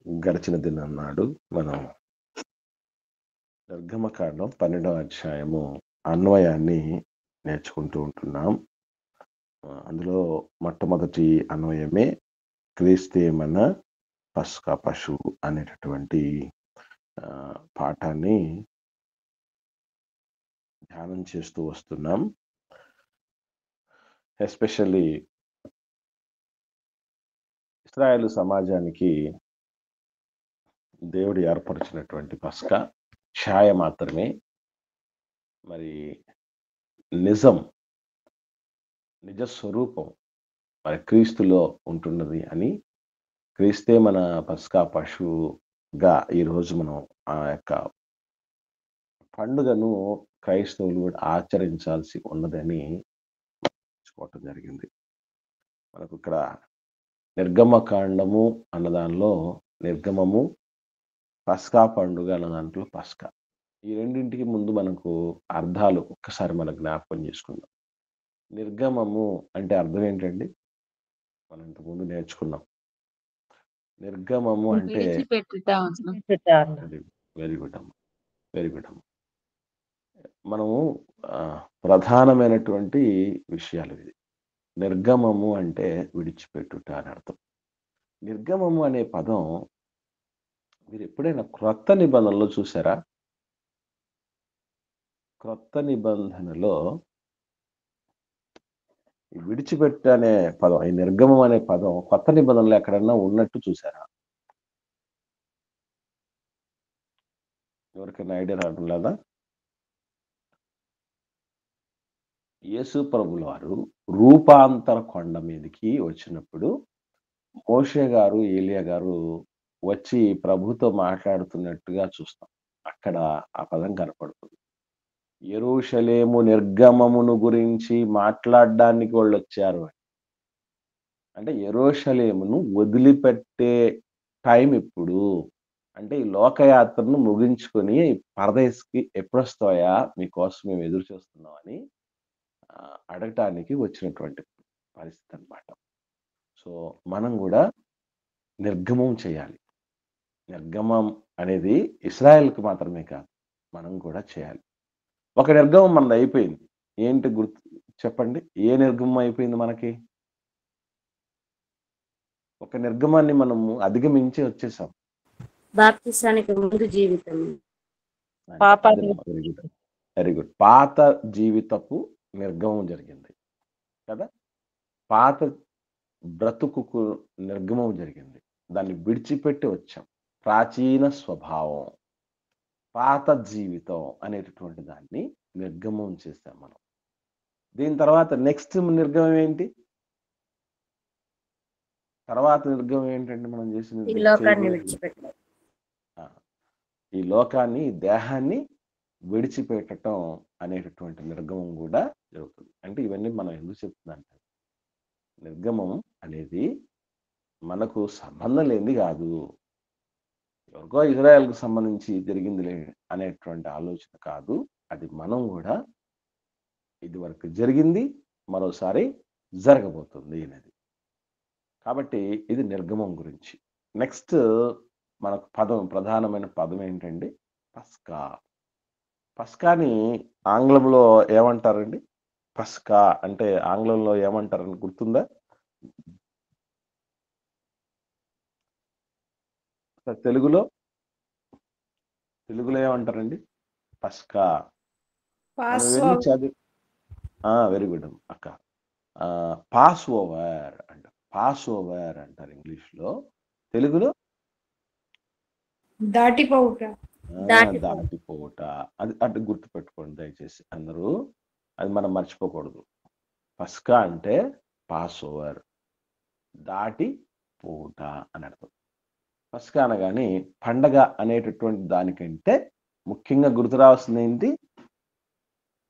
గడిచిన దినం నాడు మనం నిర్గమకాండం 12వ అధ్యాయము అన్వయాన్ని నేర్చుకుంటూ ఉంటున్నాం. అందులో మొట్టమొదటి అన్వయమే క్రీస్తే మన పస్కా పశువు అనేటటువంటి పాఠాన్ని ధ్యానం చేస్తూ వస్తున్నాం. ఎస్పెషల్లీ ఇశ్రాయేలు సమాజానికి దేవుడు ఏర్పరిచినటువంటి పస్కా ఛాయ మాత్రమే, మరి నిజ స్వరూపం మరి క్రీస్తులో ఉంటున్నది అని, క్రీస్తే మన పస్కా పశువుగా ఈరోజు మనం ఆ యొక్క పండుగను క్రైస్తవులు ఆచరించాల్సి ఉన్నదని తెలుసుకోవటం జరిగింది. మనకు ఇక్కడ నిర్గమకాండము అన్న దానిలో నిర్గమము, పస్కా పండుగ అన్న దాంట్లో పస్కా, ఈ రెండింటికి ముందు మనకు అర్థాలు ఒక్కసారి మనం జ్ఞాపకం చేసుకుందాం. నిర్గమము అంటే అర్థం ఏంటండి? మనం ఇంతకుముందు నేర్చుకున్నాం. నిర్గమము అంటే వెరీ గుడ్ అమ్మ. మనము ప్రధానమైనటువంటి విషయాలు ఇది. నిర్గమము అంటే విడిచిపెట్టుట అని అర్థం. నిర్గమము అనే పదం మీరు ఎప్పుడైనా క్రొత్త నిబంధనలో చూసారా? క్రొత్త నిబంధనలో విడిచిపెట్టు అనే పదం, ఈ నిర్గమం అనే పదం కొత్త నిబంధనలు ఎక్కడన్నా ఉన్నట్టు చూసారా? ఎవరికైనా ఐడియా రావడం లేదా? యేసు ప్రభుల వారు రూపాంతర కొండ మీదకి వచ్చినప్పుడు మోషే గారు, ఏలియా గారు వచ్చి ప్రభుతో మాట్లాడుతున్నట్టుగా చూస్తాం. అక్కడ ఆ పదం కనపడుతుంది. యెరూషలేము నిర్గమమును గురించి మాట్లాడడానికి వాళ్ళు వచ్చారు. అంటే యెరూషలేమును వదిలిపెట్టే టైం ఇప్పుడు. అంటే ఈ లోకయాత్రను ముగించుకొని పరదేశికి ఎప్పుడొస్తాయా, మీకోసం మేము ఎదురు చూస్తున్నామని అడగటానికి వచ్చినటువంటి పరిస్థితి అన్నమాట. సో మనం కూడా నిర్గమం చేయాలి. నిర్గమం అనేది ఇశ్రాయేల్కి మాత్రమే కాదు, మనం కూడా చేయాలి. ఒక నిర్గమం మనది అయిపోయింది. ఏంటి గుర్తు చెప్పండి? ఏ నిర్గమం అయిపోయింది మనకి? ఒక నిర్గమాన్ని మనము అధిగమించి వచ్చేసాం. బాప్తిసానికి ముందు జీవితం. Very good. పాత జీవితపు నిర్గమం జరిగింది కదా. పాత బ్రతుకుకు నిర్గమం జరిగింది. దాన్ని విడిచిపెట్టి వచ్చాం. ప్రాచీన స్వభావం, పాత జీవితం అనేటటువంటి దాన్ని నిర్గమం చేస్తాం మనం. దీని తర్వాత నెక్స్ట్ నిర్గమం ఏంటి? తర్వాత నిర్గమం ఏంటంటే మనం చేసిన ఈ లోకాన్ని, దేహాన్ని విడిచిపెట్టడం అనేటటువంటి నిర్గమం కూడా జరుగుతుంది. అంటే ఇవన్నీ మనం ఎందుకు చెప్తుందంటే, నిర్గమం అనేది మనకు సంబంధం లేనిది కాదు. ఎవరికో ఇజ్రాయెల్కు సంబంధించి జరిగిందిలే అనేటువంటి ఆలోచన కాదు. అది మనం కూడా ఇది వరకు జరిగింది, మరోసారి జరగబోతుంది అనేది. కాబట్టి ఇది నిర్గమం గురించి. నెక్స్ట్ మనకు ప్రధానమైన పదం ఏంటండి? పస్కా. పస్కాని ఆంగ్లంలో ఏమంటారండి? పస్కా అంటే ఆంగ్లంలో ఏమంటారని గుర్తుందా? తెలుగులో ఏమంటారండి? పస్కా. వెరీ గుడ్ అక్క. పాస్ ఓవర్ అంటారు. పాస్ ఓవర్ అంటారు ఇంగ్లీష్లో. తెలుగులో దాటిపోవుట. అది అటు గుర్తుపెట్టుకోండి దయచేసి అందరూ. అది మనం మర్చిపోకూడదు. పస్కా అంటే పాస్ ఓవర్, దాటి పోవుట అని అర్థం. పస్కా అనగానే పండగ అనేటటువంటి దానికంటే ముఖ్యంగా గుర్తు రావాల్సింది ఏంటి?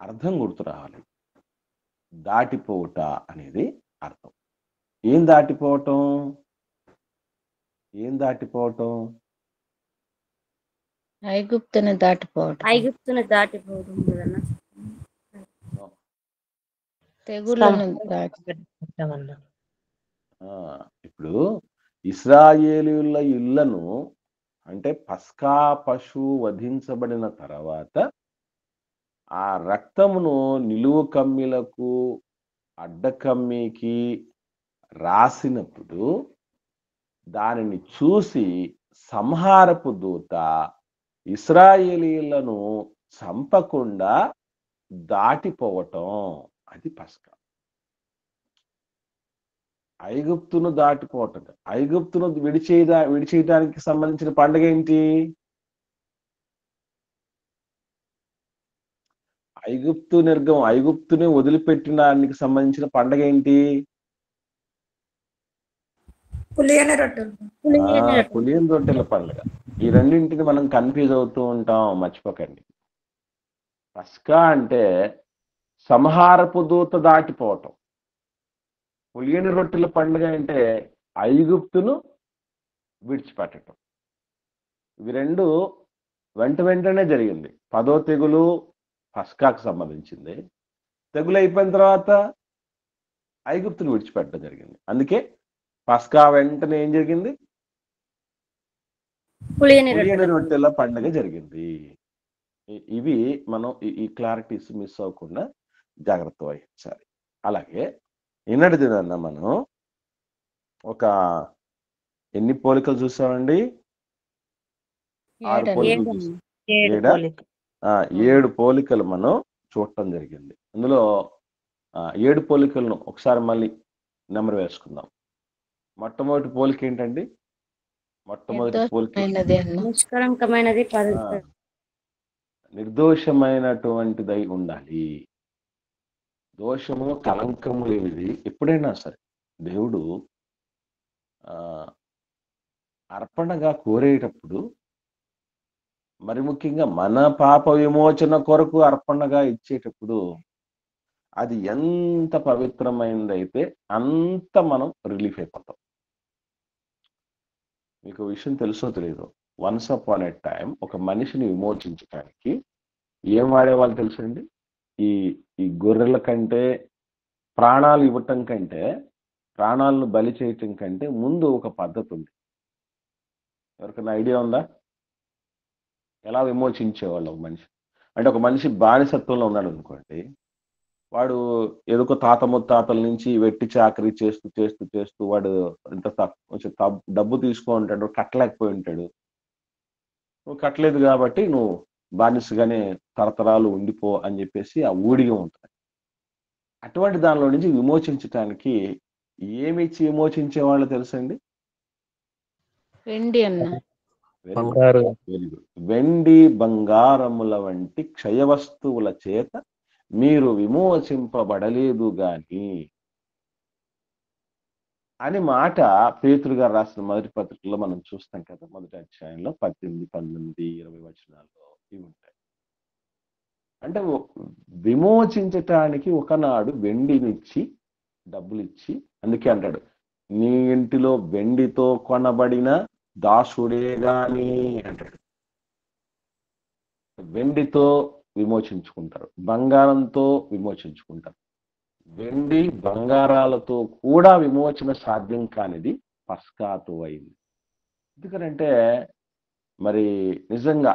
అర్థం గుర్తు రావాలి. దాటిపోవుట అనేది అర్థం. ఏం దాటిపోవటం? ఐగుప్తును దాటిపోవటం. తెగుళ్ళను దాటిపోవటం. ఇప్పుడు ఇశ్రాయేలీయుల ఇళ్లను అంటే పస్కా పశువు వధించబడిన తర్వాత ఆ రక్తమును నిలువు కమ్మిలకు అడ్డకమ్మికి రాసినప్పుడు దానిని చూసి సంహారపు దూత ఇశ్రాయేలీయులను చంపకుండా దాటిపోవటం, అది పస్కా. ఐగుప్తును దాటిపోవటం, ఐగుప్తును విడిచేయడానికి సంబంధించిన పండుగ ఏంటి? ఐగుప్తుని వదిలిపెట్టడానికి సంబంధించిన పండుగ ఏంటి? పులియని రొట్టెలు. పులియని రొట్టెల పండుగ. ఈ రెండింటిని మనం కన్ఫ్యూజ్ అవుతూ ఉంటాం, మర్చిపోకండి. పస్కా అంటే సంహారపు దూత దాటిపోవటం, పులియని రొట్టెల పండుగ అంటే ఐగుప్తును విడిచిపెట్టడం. ఇవి రెండు వెంటనే జరిగింది. 10వ తెగులు పస్కాకు సంబంధించింది. తెగులు అయిపోయిన తర్వాత ఐగుప్తును విడిచిపెట్టడం జరిగింది. అందుకే పస్కా వెంటనే ఏం జరిగింది? పులియని రొట్టెల పండుగ జరిగింది. ఇవి మనం ఈ క్లారిటీస్ మిస్ అవ్వకుండా జాగ్రత్త వహించాలి. అలాగే ఈనాటి దినాన్న మనం ఒక ఎన్ని పోలికలు చూసామండి? 6 పోలికలు చూసాం. 7 పోలికలు మనం చూడటం జరిగింది. అందులో 7 పోలికలను ఒకసారి మళ్ళీ నెంబర్ వేసుకుందాం. మొట్టమొదటి పోలిక ఏంటండి? మొట్టమొదటి పోలిక నిష్కలంకమైనది, నిర్దోషమైనటువంటిదై ఉండాలి. దోషము కలంకము లేనిది. ఎప్పుడైనా సరే దేవుడు అర్పణగా కోరేటప్పుడు, మరి ముఖ్యంగా మన పాప విమోచన కొరకు అర్పణగా ఇచ్చేటప్పుడు, అది ఎంత పవిత్రమైనదైతే అంత మనం రిలీఫ్ అయిపోతాం. మీకు విషయం తెలుసో తెలియదు, వన్స్ అపాన్ ఎ టైం ఒక మనిషిని విమోచించడానికి ఏం వాడేవాళ్ళు తెలుసండి? ఈ గొర్రెల కంటే, ప్రాణాలు ఇవ్వటం కంటే, ప్రాణాలను బలి చేయటం కంటే ముందు ఒక పద్ధతి ఉంది. ఎవరికైనా ఐడియా ఉందా? ఎలా విమోచించేవాళ్ళు ఒక మనిషి? అంటే ఒక మనిషి బానిసత్వంలో ఉన్నాడు అనుకోండి, వాడు ఏదో తాత ముత్తాతల నుంచి వెట్టి చాకరీ చేస్తూ చేస్తూ చేస్తూ వాడు ఎంత కొంచెం డబ్బు తీసుకో ఉంటాడు, కట్టలేకపోయి ఉంటాడు. నువ్వు కట్టలేదు కాబట్టి నువ్వు బానిసగానే తరతరాలు ఉండిపో అని చెప్పేసి ఆ ఊడిగా ఉంటుంది. అటువంటి దానిలో నుంచి విమోచించటానికి ఏమిచ్చి విమోచించే వాళ్ళు తెలుసండి? వెండి అన్న, వెండి బంగారముల వంటి క్షయ వస్తువుల చేత మీరు విమోచింపబడలేదు గాని అని మాట పేతురు గారు రాసిన మొదటి పత్రికలో మనం చూస్తాం కదా. మొదటి అధ్యాయంలో 18, 19, 20 వచనాల్లో ఇవి ఉంటాయి. అంటే విమోచించటానికి ఒకనాడు వెండినిచ్చి, డబ్బులు ఇచ్చి, అందుకే అంటాడు నీ ఇంటిలో వెండితో కొనబడిన దాసుడే గాని అంటాడు. వెండితో విమోచించుకుంటారు, బంగారంతో విమోచించుకుంటారు. వెండి బంగారాలతో కూడా విమోచన సాధ్యం కానిది పస్కాతో అయింది. ఎందుకంటే మరి నిజంగా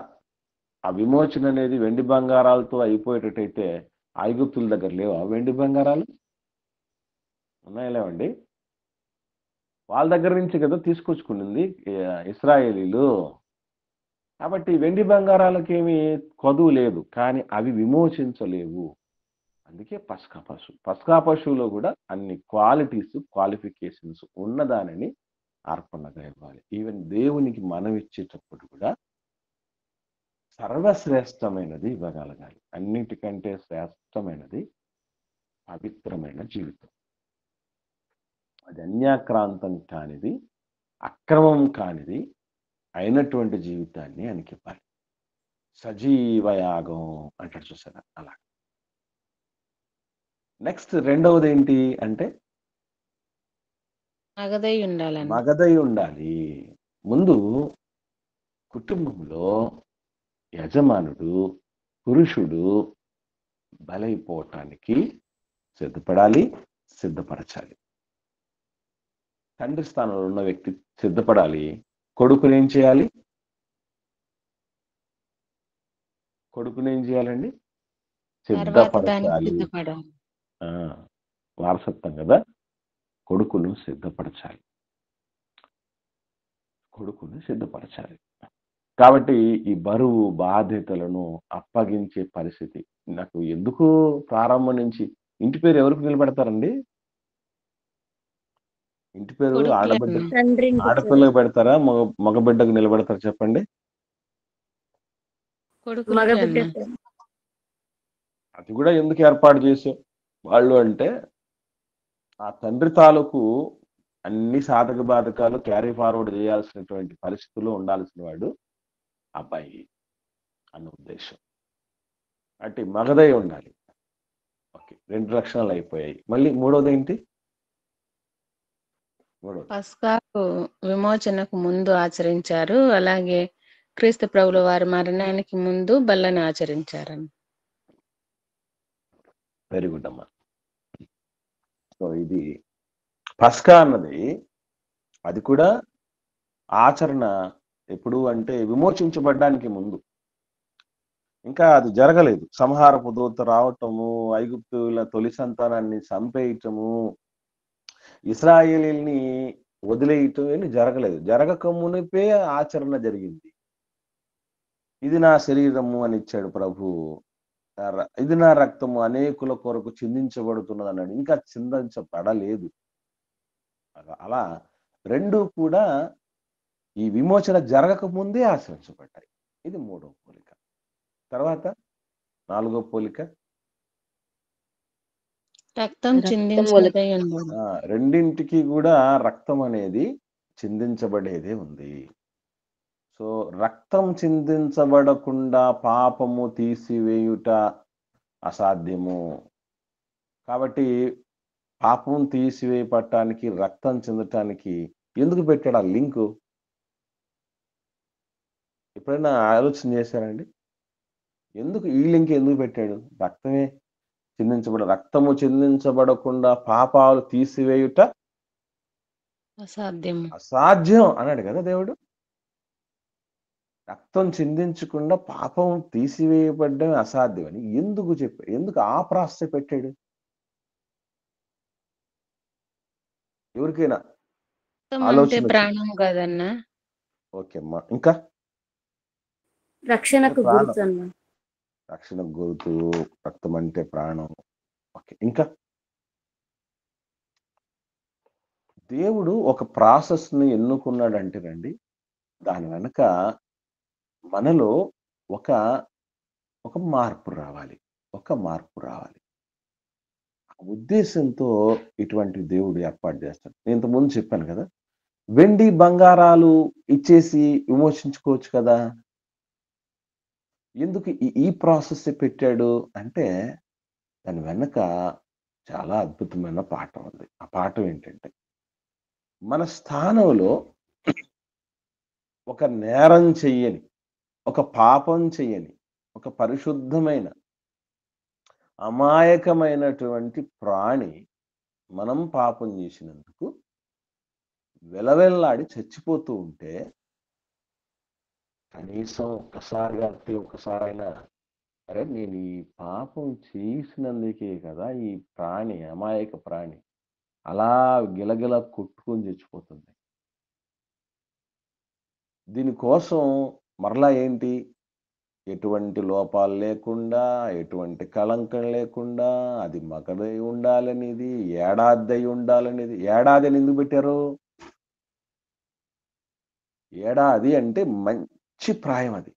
ఆ విమోచన అనేది వెండి బంగారాలతో అయిపోయేటట్టయితే ఐగుప్తుల దగ్గర లేవా వెండి బంగారాలు? ఉన్నాయా లేవండి? వాళ్ళ దగ్గర నుంచి కదా తీసుకొచ్చుకునింది ఇశ్రాయేలీలు. కాబట్టి వెండి బంగారాలకేమీ కొదువు లేదు, కానీ అవి విమోచించలేవు. అందుకే పస్కా పశువులో కూడా అన్ని క్వాలిఫికేషన్స్ ఉన్నదానిని అర్పణగా ఇవ్వాలి. ఈవెన్ దేవునికి మనం ఇచ్చేటప్పుడు కూడా సర్వశ్రేష్టమైనది ఇవ్వగలగాలి. అన్నిటికంటే శ్రేష్టమైనది పవిత్రమైన జీవితం. అది అన్యాక్రాంతం కానిది, అక్రమం కానిది అయినటువంటి జీవితాన్ని అనికివ్వాలి. సజీవయాగం అంటాడు చూసారా, అలా. నెక్స్ట్ రెండవది ఏంటి అంటే మగదై ఉండాలి. ముందు కుటుంబంలో యజమానుడు, పురుషుడు బలైపోవటానికి సిద్ధపడాలి, సిద్ధపరచాలి. తండ్రి స్థానంలో ఉన్న వ్యక్తి సిద్ధపడాలి. కొడుకుని ఏం చేయాలి? కొడుకుని ఏం చేయాలండి? తర్వాత దానికి సిద్ధపరచాలి. సిద్ధపడాలి. ఆ, వారసత్వం కదా, కొడుకును సిద్ధపరచాలి. కొడుకుని సిద్ధపరచాలి. కాబట్టి ఈ బరువు బాధ్యతలను అప్పగించే పరిస్థితి నాకు ఎందుకు ప్రారంభం నుంచి ఇంటి పేరు ఎవరికి నిలబెడతారండి? ఇంటి పేరు కొడుకులే ఆడబిడ్డ అన్న. తండ్రి ఆడపిల్లకి పెడతారా, మగబిడ్డకు నిలబెడతారు చెప్పండి? కొడుకులకే మగబిడ్డ అన్న. అది కూడా ఎందుకు ఏర్పాటు చేసాం వాళ్ళు అంటే, ఆ తండ్రి తాలూకు అన్ని సాధక బాధకాలు క్యారీ ఫార్వర్డ్ చేయాల్సినటువంటి పరిస్థితుల్లో ఉండాల్సిన వాడు అబ్బాయి అన్న ఉద్దేశం. అంటే మగదై ఉండాలి. ఓకే, 2 లక్షణాలు అయిపోయాయి. మళ్ళీ మూడోది ఏంటి? మూడోది పస్కాకు విమోచనకు ముందు ఆచరించారు. అలాగే క్రీస్తు ప్రభుల వారి మరణానికి ముందు బల్లని ఆచరించారని. వెరీ గుడ్ అమ్మా. సో ఇది పస్కా అన్నది, అది కూడా ఆచరణ ఎప్పుడు అంటే విమోచించబడ్డానికి ముందు. ఇంకా అది జరగలేదు. సంహారపు దూత రావటము, ఐగుప్తుల తొలి సంతానాన్ని చంపేయటము, ఇశ్రాయేలీల్ని వదిలేయటం ఏమి జరగలేదు. జరగక మునిపే ఆచరణ జరిగింది. ఇది నా శరీరము అని ఇచ్చాడు ప్రభు, ఇది నా రక్తము అనేకుల కొరకు చిందించబడుతున్నది అన్నాడు. ఇంకా చిందించబడలేదు. అలా రెండు కూడా ఈ విమోచన జరగక ముందే ఆచరించబడ్డాయి. ఇది మూడో పోలిక. తర్వాత నాలుగో పోలిక, రక్తం చిందించినదై ఉండాలి. రెండింటికి కూడా రక్తం అనేది చిందించబడేదే ఉంది. సో రక్తం చిందించబడకుండా పాపము తీసివేయుట అసాధ్యము. కాబట్టి పాపం తీసివేయటానికి, రక్తం చెందటానికి ఎందుకు పెట్టాడు ఆ లింకు? ఎప్పుడైనా ఆలోచన చేశారండి? ఎందుకు ఈ లింక్ ఎందుకు పెట్టాడు? రక్తమే రక్తము చిందించబడకుండా పాపాలు తీసివేయుట అసాధ్యం అన్నాడు కదా దేవుడు. రక్తం చిందించకుండా పాపం తీసివేయబడ్డం అసాధ్యం అని ఎందుకు చెప్పాడు? ఎందుకు ఆ ప్రాసెస్ పెట్టాడు? ఎవరికైనా ఆలోచన ప్రాణం కదన్నా. ఓకే అమ్మా, ఇంకా రక్షణకు గుర్తు. రక్షణకు గుర్తు, రక్తం అంటే ప్రాణం. ఓకే, ఇంకా దేవుడు ఒక ప్రాసెస్ ని ఎన్నుకున్నాడంటే రండి, దాని వెనక మనలో ఒక మార్పు రావాలి. ఆ ఉద్దేశంతో ఇటువంటి దేవుడు ఏర్పాటు చేస్తాడు. నేను ఇంతకుముందు చెప్పాను కదా, వెండి బంగారాలు ఇచ్చేసి విమోచించుకోవచ్చు కదా. ఎందుకు ఈ ప్రాసెస్ పెట్టాడు అంటే, దాని వెనక చాలా అద్భుతమైన పాఠం ఉంది. ఆ పాఠం ఏంటంటే, మన స్థానంలో ఒక నేరం చెయ్యని, ఒక పాపం చెయ్యని, ఒక పరిశుద్ధమైన అమాయకమైనటువంటి ప్రాణి మనం పాపం చేసినందుకు వెలవెల్లాడి చచ్చిపోతూ ఉంటే, కనీసం ఒక్కసారైనా అరే నేను ఈ పాపం చేసినందుకే కదా ఈ ప్రాణి, అమాయక ప్రాణి అలా గిలగిల కొట్టుకొని చచ్చిపోతుంది. దీనికోసం మరలా ఏంటి, ఎటువంటి లోపాలు లేకుండా, ఎటువంటి కళంకం లేకుండా, అది మగదై ఉండాలనేది, ఏడాది ఉండాలనేది. ఏడాది అని ఎందుకు పెట్టారు? ఏడాది అంటే మంచి ప్రాయం, అది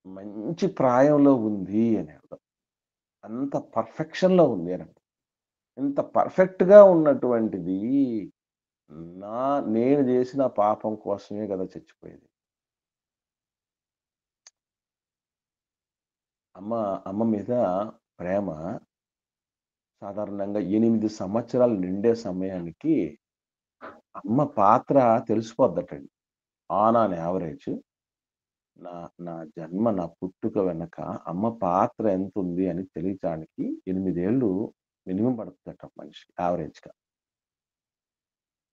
మంచి ప్రాయంలో ఉంది అని అర్థం. అంత పర్ఫెక్షన్లో ఉంది అని అర్థం. ఇంత పర్ఫెక్ట్గా ఉన్నటువంటిది నేను చేసిన పాపం కోసమే కదా చచ్చిపోయేది. అమ్మ మీద ప్రేమ సాధారణంగా 8 సంవత్సరాలు నిండే సమయానికి అమ్మ పాత్ర తెలిసిపోద్దటండి. ఆన్ యావరేజ్ నా జన్మ, నా పుట్టుక వెనక అమ్మ పాత్ర ఎంత ఉంది అని తెలియటానికి 8 ఏళ్ళు మినిమం పడుతుందట మనిషి యావరేజ్గా.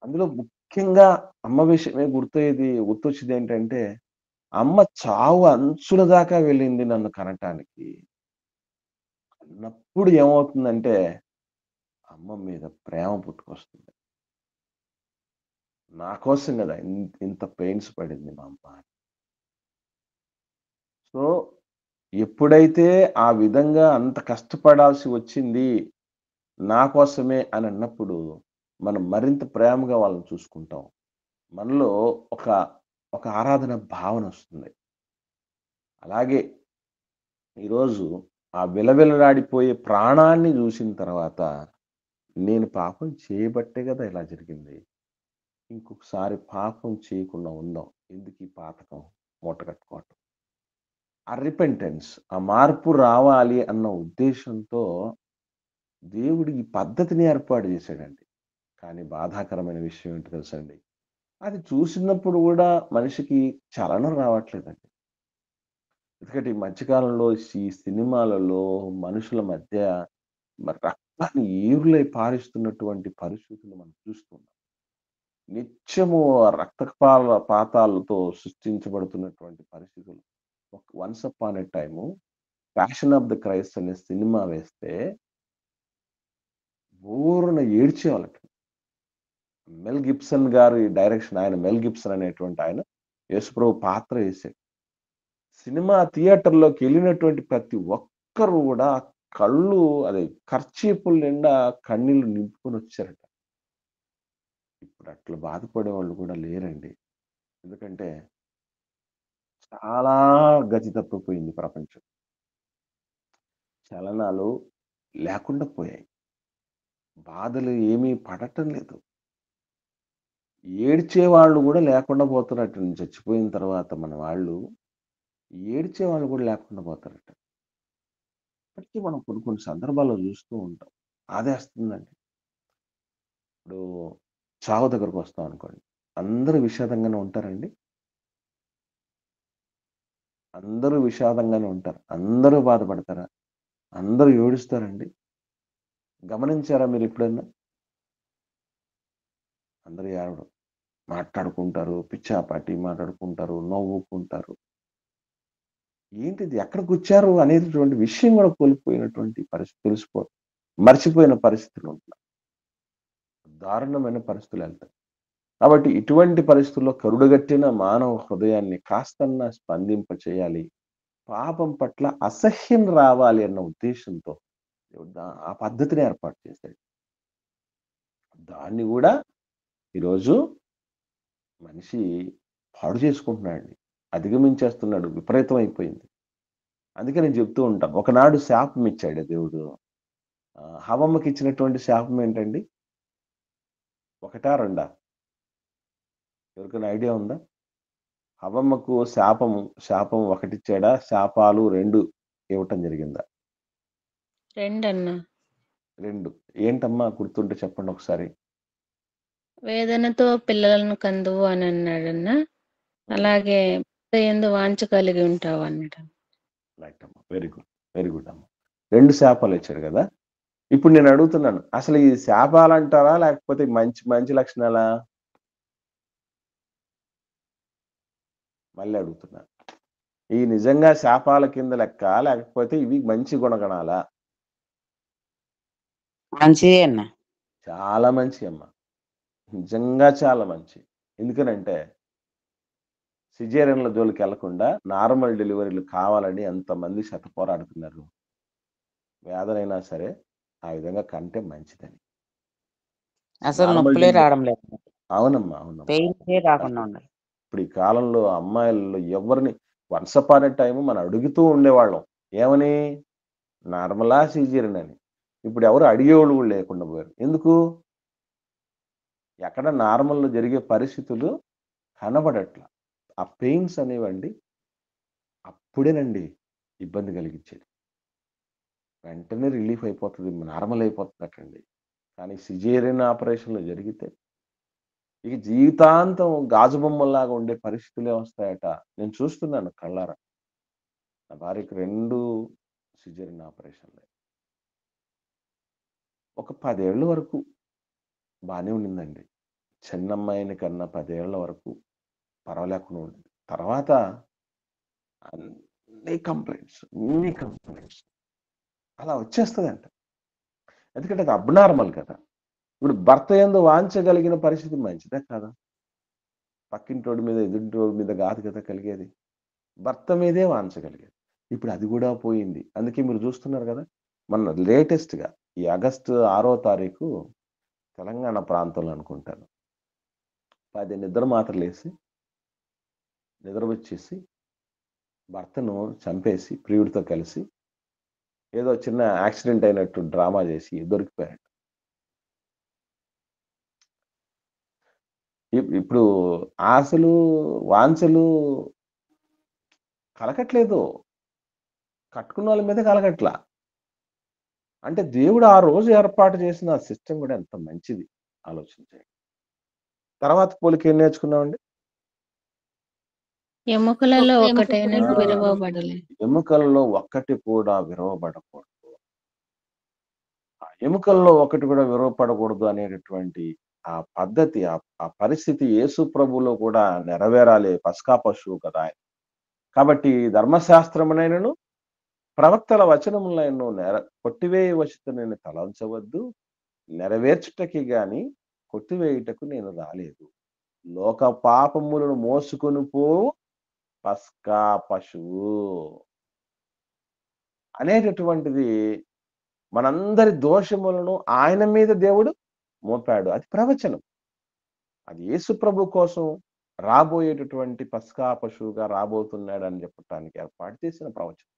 అందులో ముఖ్యంగా అమ్మ విషయమే గుర్తొచ్చేది ఏంటంటే, అమ్మ చావు అంచుల దాకా వెళ్ళింది నన్ను కనటానికి. అన్నప్పుడు ఏమవుతుందంటే, అమ్మ మీద ప్రేమ పుట్టుకొస్తుంది. నా కోసం గదా! ఇంత పెయిన్స్ పడింది మా అమ్మ. సో, ఎప్పుడైతే ఆ విధంగా అంత కష్టపడాల్సి వచ్చింది, నా కోసమే అని అన్నప్పుడు, మనం మరింత ప్రేమగా వాళ్ళని చూసుకుంటాం. మనలో ఒక, ఒక ఆరాధన భావనొస్తుంది. అలాగే ఈరోజు ఆ విలవిలలాడిపోయే ప్రాణాన్ని జూసిన తర్వాత, నేను పాపం చేయబట్టే గదా ఇలా జరిగింది. ఇంకొకసారి పాపం చేయకుండా ఉందాం. ఎందుకీ పాతకం మూటగట్టుకోవటం. ఆ రిపెంటెన్స్, ఆ మార్పు రావాలి అన్న ఉద్దేశంతో దేవుడు ఈ పద్ధతిని ఏర్పాటు చేశాడండి. కానీ బాధాకరమైన విషయం ఏంటో తెలుసండి? అది చూసినప్పుడు గూడా మనిషికి చలనం రావట్లేదండి. ఎందుకంటే ఈ మధ్య కాలంలో ఈ సినిమాలలో మనుషుల మధ్య మరి రక్తాన్ని ఏరులై పారిస్తున్నటువంటి పరిస్థితులు మనం చూస్తున్నాం. నిత్యము పాతాలతో సృష్టించబడుతున్నటువంటి పరిస్థితులు. Once upon a time 'passion of the Christ' అనే సినిమా వేస్తే బోరున ఏడ్చేవాళ్ళట. మెల్ గిబ్సన్ గారి డైరెక్షన్, ఆయన మెల్ గిబ్సన్ అనేటువంటి ఆయన యేసుప్రభు పాత్ర వేశాడు. సినిమా థియేటర్‌లోకెళ్ళినటువంటి ప్రతి ఒక్కరు గూడా కళ్ళు అదే కర్చీపుల నిండా కన్నీళ్లు నింపుకొనొచ్చారట. ఇప్పుడు అట్లా బాధపడేవాళ్ళు కూడా లేరండి. ఎందుకంటే చాలా గతి తప్పిపోయింది ప్రపంచం. చలనాలు లేకుండా పోయాయి. బాధలు ఏమీ పడటం లేదు. ఏడ్చేవాళ్ళు గూడా లేకుండా పోతున్నట్టండి. చచ్చిపోయిన తర్వాత మన వాళ్ళు ఏడ్చేవాళ్ళు గూడా లేకుండా పోతారట. ఇప్పటికీ మనం కొన్ని కొన్ని సందర్భాల్లో జూస్తూ ఉంటాం. బాధేస్తుందండి. ఇప్పుడు చావు దగ్గరకొస్తాం అనుకోండి. అందరూ విషాదంగానే ఉంటారండి? అందరూ విషాదంగానే ఉంటారు. అందరూ బాధపడతారా? అందరూ ఏడుస్తారండి? గమనించారా మీరెప్పుడన్నా? అందరూ ఏడవరు. మాట్లాడుకుంటారు, పిచ్చాపాటీ మాట్లాడుకుంటారు, నవ్వుకుంటారు. ఏంటిది ఎక్కడికొచ్చారు అనేటటువంటి విషయం గూడా కోల్పోయినటువంటి పరిస్థితి మర్చిపోయిన పరిస్థితులుంటున్నాయి. దారుణమైన పరిస్థితులెళ్తాయి. కాబట్టి ఇటువంటి పరిస్థితుల్లో కరుడుగట్టిన మానవ హృదయాన్ని కాస్తన్నా స్పందింపచేయాలి. పాపం పట్ల అసహ్యం రావాలి అన్న ఉద్దేశంతో దేవుడు ఆ పద్ధతిని ఏర్పాటు చేశాడు. దాన్ని గూడా ఈరోజు మనిషి పాడు చేసుకుంటున్నాడండి. అధిగమించేస్తున్నాడు. విపరీతం అయిపోయింది. అందుకే నేను చెప్తూ ఉంటాను. ఒకనాడు శాపం ఇచ్చాడు దేవుడు. హవమ్మకిచ్చినటువంటి శాపం ఏంటండి? ఒకటా? రెండా? ఎవరికైనా ఐడియా ఉందా? హవమ్మకు శాపం ఒకటిచ్చాడా? శాపాలు 2 ఇవ్వటం జరిగిందా? 2 అన్నా. 2. ఏంటమ్మా గుర్తుంటే చెప్పండి ఒకసారి? వేదనతో పిల్లలను కందువు అని అన్నాడన్నా. హ్మ్. అలాగే యందు వాంఛ కలిగి ఉంటావు అన్నాడు. రైట్ అమ్మా. Very good. వెరీ గుడ్ అమ్మా. 2 శాపాలిచ్చాడు గదా! ఇప్పుడు నేను అడుగుతున్నాను. అసలు ఈ శాపాలంటారా? లేకపోతే మంచి మంచి లక్షణాలా? మళ్ళీ అడుగుతున్నా. ఈ నిజంగా శాపాల కింద లెక్కా? లేకపోతే ఇవి మంచి గుణగణాలా? మంచిదే అన్న. చాలా మంచియమ్మా. నిజంగా చాలా మంచి. ఎందుకనంటే సిజేరియన్‌ల జోలికెళ్ళకుండా నార్మల్ డెలివరీలు కావాలని ఎంతమంది పోరాడుతున్నారు. వేదనైనా సరే ఆ విధంగా కంటే మంచిదని. అసలు నార్మల్ నొప్పులే డెలివరీ రావడం లేదు. అవునమ్మా. అవునమ్మా. పెయిన్సే రాకుండా ఉండాలి. ఇప్పుడు ఈ కాలంలో అమ్మాయిల్లో ఎవరిని వన్స్ అపాన్ ఎ టైమ్ మనం అడుగుతూ ఉండేవాళ్ళం. ఏమని? నార్మలా? సిజేరియన్ అని. ఇప్పుడు ఎవరు అడిగేవాళ్ళు గూడా లేకుండా పోయారు. ఎందుకు? ఎక్కడ నార్మల్‌లో జరిగే పరిస్థితులు కనబడట్ల. ఆ పెయిన్స్ అనేవండి అప్పుడేనండి ఇబ్బంది కలిగించేది. వెంటనే రిలీఫ్ అయిపోతది. నార్మల్ అయిపోతుందటండి. కానీ సిజేరియన్ ఆపరేషన్‌లు జరిగితే ఇక జీవితాంతం గాజు బొమ్మల్లాగా ఉండే పరిస్థితులే వస్తాయట. నేను చూస్తున్నాను కళ్ళారా. నా భార్యకి 2 సిజేరియన్ ఆపరేషన్‌లే. ఒక 10 ఏళ్ల వరకు బానే ఉండిందండి. చిన్నమ్మాయిని కన్నా 10 ఏళ్ల వరకు పర్వాలేకుండా ఉండేది. తర్వాత అన్ని కంప్లైంట్స్ అలా వచ్చేస్తదంట. ఎందుకంటే అది అబ్నార్మల్ కదా! ఇప్పుడు భర్త యందు వాంఛగలిగిన పరిస్థితి మంచిదా కాదా? పక్కింటోడి మీద, ఎదురింటోడి మీద కాదు కదా కలిగేది. భర్త మీదే వాంఛగలిగేది. ఇప్పుడు అది కూడా పోయింది. అందుకే మీరు చూస్తున్నారు కదా! మొన్న లేటెస్ట్‌గా ఈ ఆగస్టు 6వ తారీఖు తెలంగాణ ప్రాంతంలో అనుకుంటాను. 10 నిద్ర మాత్రలేసి, నిద్ర వచ్చేసి భర్తను చంపేసి ప్రియుడితో కలిసి ఏదో చిన్న యాక్సిడెంట్ అయినట్టు డ్రామా చేసి దొరికిపోయాడు. ఇప్పుడు ఆశలు, వాంఛలు కలగట్లేదు. కట్టుకున్నోళ్ళ మీద కలగట్లా. అంటే దేవుడు ఆ రోజు ఏర్పాటు చేసిన ఆ సిస్టమ్ కూడా ఎంత మంచిది ఆలోచించండి. తర్వాత పోలిక ఏం నేర్చుకున్నామండి? ఎముకలలో ఒక్క ఒకటైన ఎముక కూడా విరవబడలే. ఎముకల్లో ఒక్కటి కూడా విరవబడకూడదు. ఆ ఎముకల్లో ఒకటి కూడా విరవపడకూడదు అనేటటువంటి ఆ పద్ధతి, ఆ పరిస్థితి యేసు ప్రభువులో కూడా నెరవేరాలి. పస్కా పశువు కదా ఆయన. కాబట్టి ధర్మశాస్త్రమునైనను ప్రవక్తల వచనములైనను కొట్టివేయవచ్చుత నేను తలంచవద్దు, నెరవేర్చుటకి గాని కొట్టివేయుటకు నేను రాలేదు. లోక పాపములను మోసుకొని పోవు పస్కా పశువు అనేటటువంటిది మనందరి దోషములను ఆయన మీద దేవుడు మోపాడు. అది ప్రవచనం. అది యేసు ప్రభు కోసం రాబోయేటటువంటి పస్కా పశువుగా రాబోతున్నాడని చెప్పటానికి ఏర్పాటు చేసిన ప్రవచనం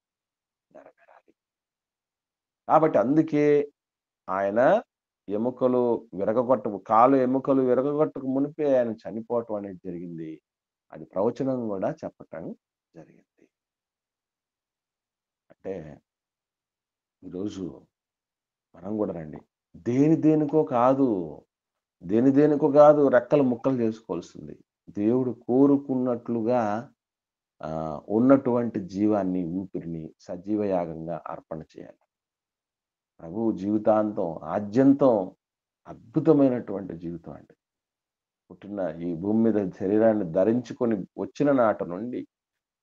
నెరవేరాలి. కాబట్టి అందుకే ఆయన కాలు ఎముకలు విరగగొట్టక మునిపే ఆయన చనిపోవటం అనేది జరిగింది. అది ప్రవచనం కూడా చెప్పటం జరిగింది. అంటే ఈరోజు మనం కూడా రండి. దేనికో కాదు రెక్కలు ముక్కలు చేసుకోవాల్సింది. దేవుడు కోరుకున్నట్లుగా ఉన్నటువంటి జీవాన్ని, ఊపిరిని సజీవ యాగంగా అర్పణ చేయాలి. ప్రభువు జీవితాంతం, ఆద్యంతం అద్భుతమైనటువంటి జీవితం అండి. పుట్టిన ఈ భూమి మీద శరీరాన్ని ధరించుకొని వచ్చిన నాటి నుండి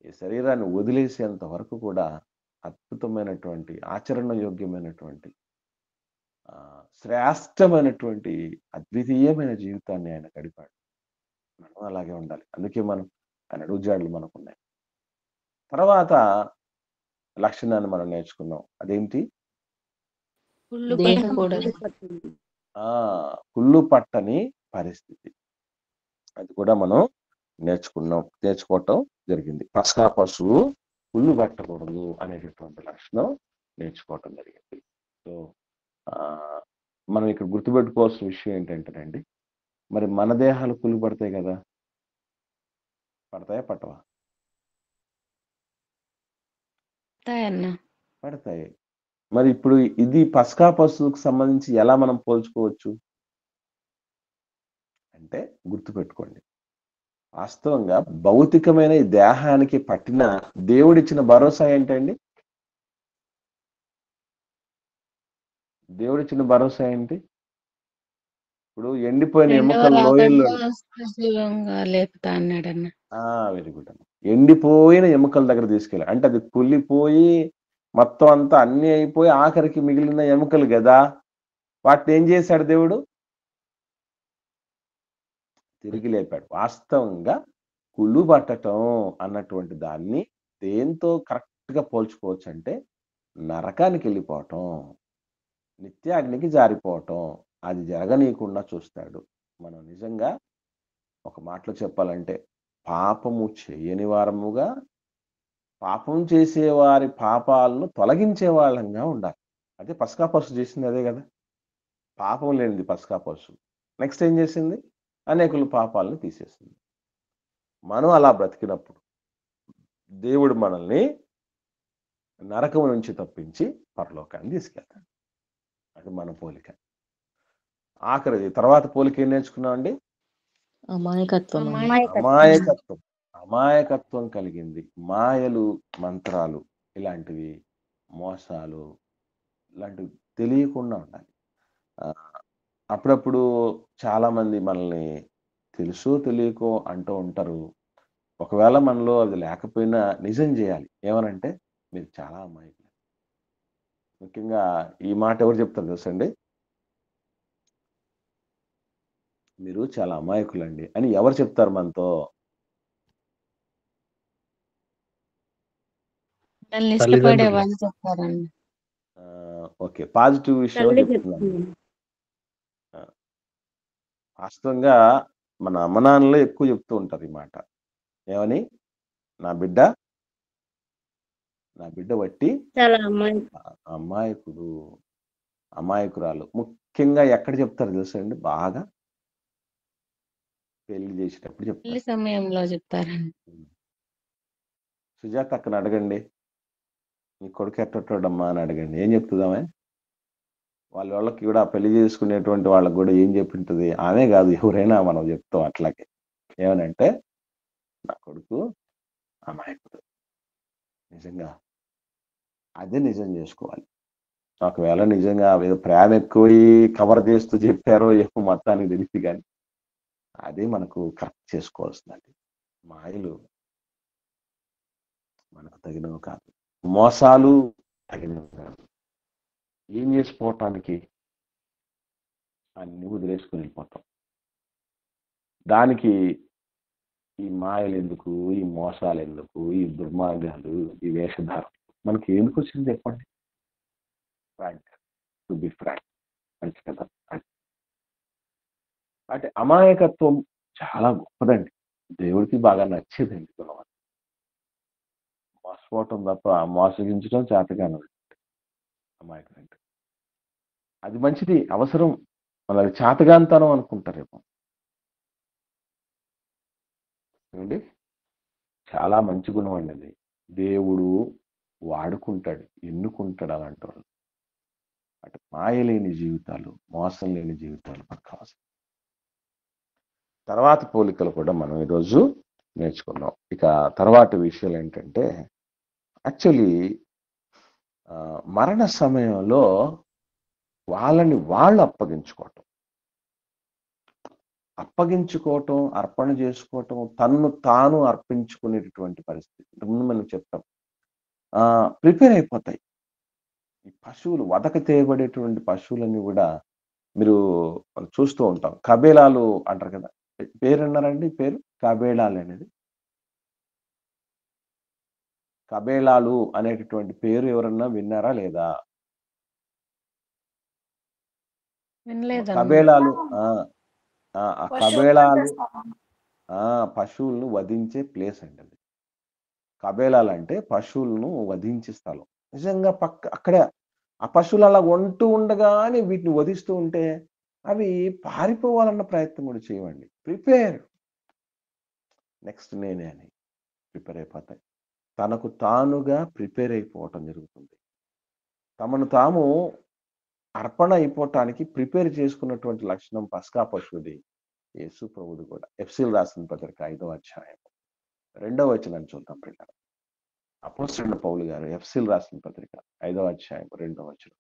ఈ శరీరాన్ని వదిలేసేంత వరకు కూడా అద్భుతమైనటువంటి, ఆచరణ యోగ్యమైనటువంటి, శ్రేష్టమైనటువంటి, అద్వితీయమైన జీవితాన్ని ఆయన గడిపాడు. మనం అలాగే ఉండాలి. అందుకే మనం ఆయన అడుగుజాడలు మనకున్నాయి. తర్వాత లక్షణాన్ని మనం నేర్చుకున్నాం. అదేంటి? కుళ్ళు దేహం పట్టకూడదు. కుళ్ళు పట్టని పరిస్థితి. అది కూడా మనం నేర్చుకోవటం జరిగింది. పస్కా పశువు కుళ్ళు పట్టకూడదు అనేటటువంటి లక్షణం నేర్చుకోవటం జరిగింది. సో మనం ఇక్కడ గుర్తుపెట్టుకోవాల్సిన విషయం ఏంటంటేనండి, మరి మన దేహాలు కుళ్ళు పడతాయి కదా, పడతాయా పట్టవా? పడతాయి. మరి ఇప్పుడు ఇది పస్కా పశువుకు సంబంధించి ఎలా మనం పోల్చుకోవచ్చు అంటే, గుర్తుపెట్టుకోండి, వాస్తవంగా భౌతికమైన ఈ దేహానికి పట్టిన దేవుడిచ్చిన భరోసా ఏంటండి? దేవుడిచ్చిన భరోసా ఏంటి? ఇప్పుడు ఎండిపోయిన ఎముకల లోయల్లో వెరీ గుడ్ అన్న. ఎండిపోయిన ఎముకల దగ్గర తీసుకెళ్ళి, అంటే అది కుళ్ళిపోయి మొత్తం అంతా అన్ని అయిపోయి ఆఖరికి మిగిలిన ఎముకలు కదా, వాటిని ఏం చేశాడు దేవుడు? తిరిగి లేపాడు. వాస్తవంగా కుళ్ళు పట్టటం అన్నటువంటి దాన్ని దేంతో కరెక్ట్ గా పోల్చుకోవచ్చు అంటే, నరకానికి వెళ్ళిపోవటం, నిత్యాగ్నికి జారిపోవటం. అది జరగనీయకుండా చూస్తాడు. మనం నిజంగా ఒక మాటలో చెప్పాలంటే, పాపము చేయని వారముగా, పాపం చేసేవారి పాపాలను తొలగించే వాళ్ళంగా ఉండాలి. అదే పస్కా పశువు చేసింది, అదే కదా. పాపం లేనిది పస్కా పశువు. నెక్స్ట్ ఏం చేసింది? అనేకుల పాపాలను తీసేసింది. మనం అలా బ్రతికినప్పుడు దేవుడు మనల్ని నరకం నుంచి తప్పించి పరలోకాన్ని తీసుకెళ్తాడు. అది మన పోలిక. ఆఖరిది తర్వాత పోలిక ఏం నేర్చుకున్నామండి? అమాయకత్వం కలిగింది. మాయలు, మంత్రాలు, ఇలాంటివి, మోసాలు ఇలాంటివి తెలియకుండా ఉండాలి. అప్పుడప్పుడు చాలా మంది మనల్ని తెలుసో తెలియకో అంటూ ఉంటారు. ఒకవేళ మనలో అది లేకపోయినా నిజం చేయాలి. ఏమనంటే మీరు చాలా అమాయకులు. ముఖ్యంగా ఈ మాట ఎవరు చెప్తారు తెలుసండి? మీరు చాలా అమాయకులండి అని ఎవరు చెప్తారు మనతో? మనల్ని ఇష్టపడే తల్లిదండ్రులు. వాళ్ళు చెప్తారండి. ఓకే. పాజిటివ్ విషయంలో తల్లి చెప్తున్నాను. చెప్తుంది. ఆ! వాస్తవంగా మన అమ్మ నాన్నలే ఎక్కువ చెప్తూ ఉంటారు ఈ మాట. ఏమని? నా బిడ్డ వట్టి చాలా అమ్మాయి అమాయకుడు, అమాయకురాలు. ముఖ్యంగా ఎక్కడ చెప్తారో తెలుసా అండి బాగా? పెళ్లి చేసేటప్పుడు పెళ్లి చెప్తారు. సమయంలో చెప్తారండి. సుజాత అక్కని అడగండి. నీ కొడుకు ఎట్టటోడమ్మా అని అడగండి. ఏం చెప్తది ఆమె? వాళ్ళకి కూడా పెళ్లి చేసుకునేటువంటి వాళ్ళకి కూడా ఏం చెప్పింటది? ఆమె కాదు ఎవరైనా మనం చెప్తాం అట్లాగే. ఏమనంటే నా కొడుకు అమాయకుడు. నిజంగా అదే నిజం చేసుకోవాలి. ఒకవేళ నిజంగా ఏదో ప్రేమ ఎక్కువయి కవర్ చేస్తూ చెప్పారో ఏమో మొత్తానికి తెలిసి కానీ అదే మనకు కరెక్ట్ చేసుకోవాల్సిందండి. మాయలు మనకు తగినవి కాదు. మోసాలు తగినవి కాదు. ఏం చేసిపోవటానికి అన్ని వదిలేసుకుని వెళ్ళిపోతాం. దానికి ఈ మాయలు ఎందుకు, ఈ మోసాలు ఎందుకు, ఈ దుర్మార్గాలు, ఈ వేషధారం మనకి ఎందుకు వచ్చింది చెప్పండి? ఫ్రాంక్ టు బి ఫ్రాంక్ మంచి కదా. అంటే అమాయకత్వం చాలా గొప్పదండి. దేవుడికి బాగా నచ్చేదండి గుణం. మోసపోవటం తప్ప మోసగించడం చేతగాను అమాయకుడు అంటే. అది మంచిది, అవసరం. వాళ్ళది చేతగాంతనం అనుకుంటారేమో. ఏమండి? చాలా మంచి గుణం అండి అది. దేవుడు వాడుకుంటాడు, ఎన్నుకుంటాడు అలాంటి వాళ్ళు. అటు మాయ లేని జీవితాలు, మోసం లేని జీవితాలు మనకు అవసరం. తర్వాత పోలికలు కూడా మనం ఈరోజు నేర్చుకున్నాం. ఇక తర్వాత విషయాలు ఏంటంటే యాక్చువల్లీ మరణ సమయంలో వాళ్ళని వాళ్ళు అప్పగించుకోవటం, అర్పణ చేసుకోవటం, తన్ను తాను అర్పించుకునేటటువంటి పరిస్థితి. ఇంతకుముందు మనం చెప్తాం. ప్రిపేర్ అయిపోతాయి. ఈ పశువులు వధకు చేయబడేటువంటి పశువులన్నీ కూడా మీరు చూస్తూ ఉంటాం. కబేలాలు అంటారు కదా. పేరు అన్నారండి? పేరు కబేలాలు అనేది. కబేలాలు అనేటటువంటి పేరు ఎవరన్నా విన్నారా లేదా? వినలేదమ్మా. కబేలాలు ఆ కబేలాలు పశువులను వధించే ప్లేస్ అండి అది. కబేలాలు అంటే పశువులను వధించే స్థలం. నిజంగా అక్కడే ఆ పశువులు అలా ఉంటూ ఉండగానే వీటిని వధిస్తూ ఉంటే అవి పారిపోవాలన్న ప్రయత్నం కూడా చేయవండి. ప్రిపేర్, నెక్స్ట్ నేనే అని ప్రిపేర్ అయిపోతాయి. తనకు తానుగా ప్రిపేర్ అయిపోవటం జరుగుతుంది. తమను తాము అర్పణ అయిపోవటానికి ప్రిపేర్ చేసుకున్నటువంటి లక్షణం పస్కా పశువుది. యేసు ప్రభువుది కూడా. ఎఫ్సీలు రాసిన పత్రిక 5వ అధ్యాయం 2వ వచనాన్ని చూద్దాం పిల్లలు. అపోస్తలుడైన పౌలు గారు ఎఫ్సీలు రాసిన పత్రిక 5వ అధ్యాయం 2వ వచనం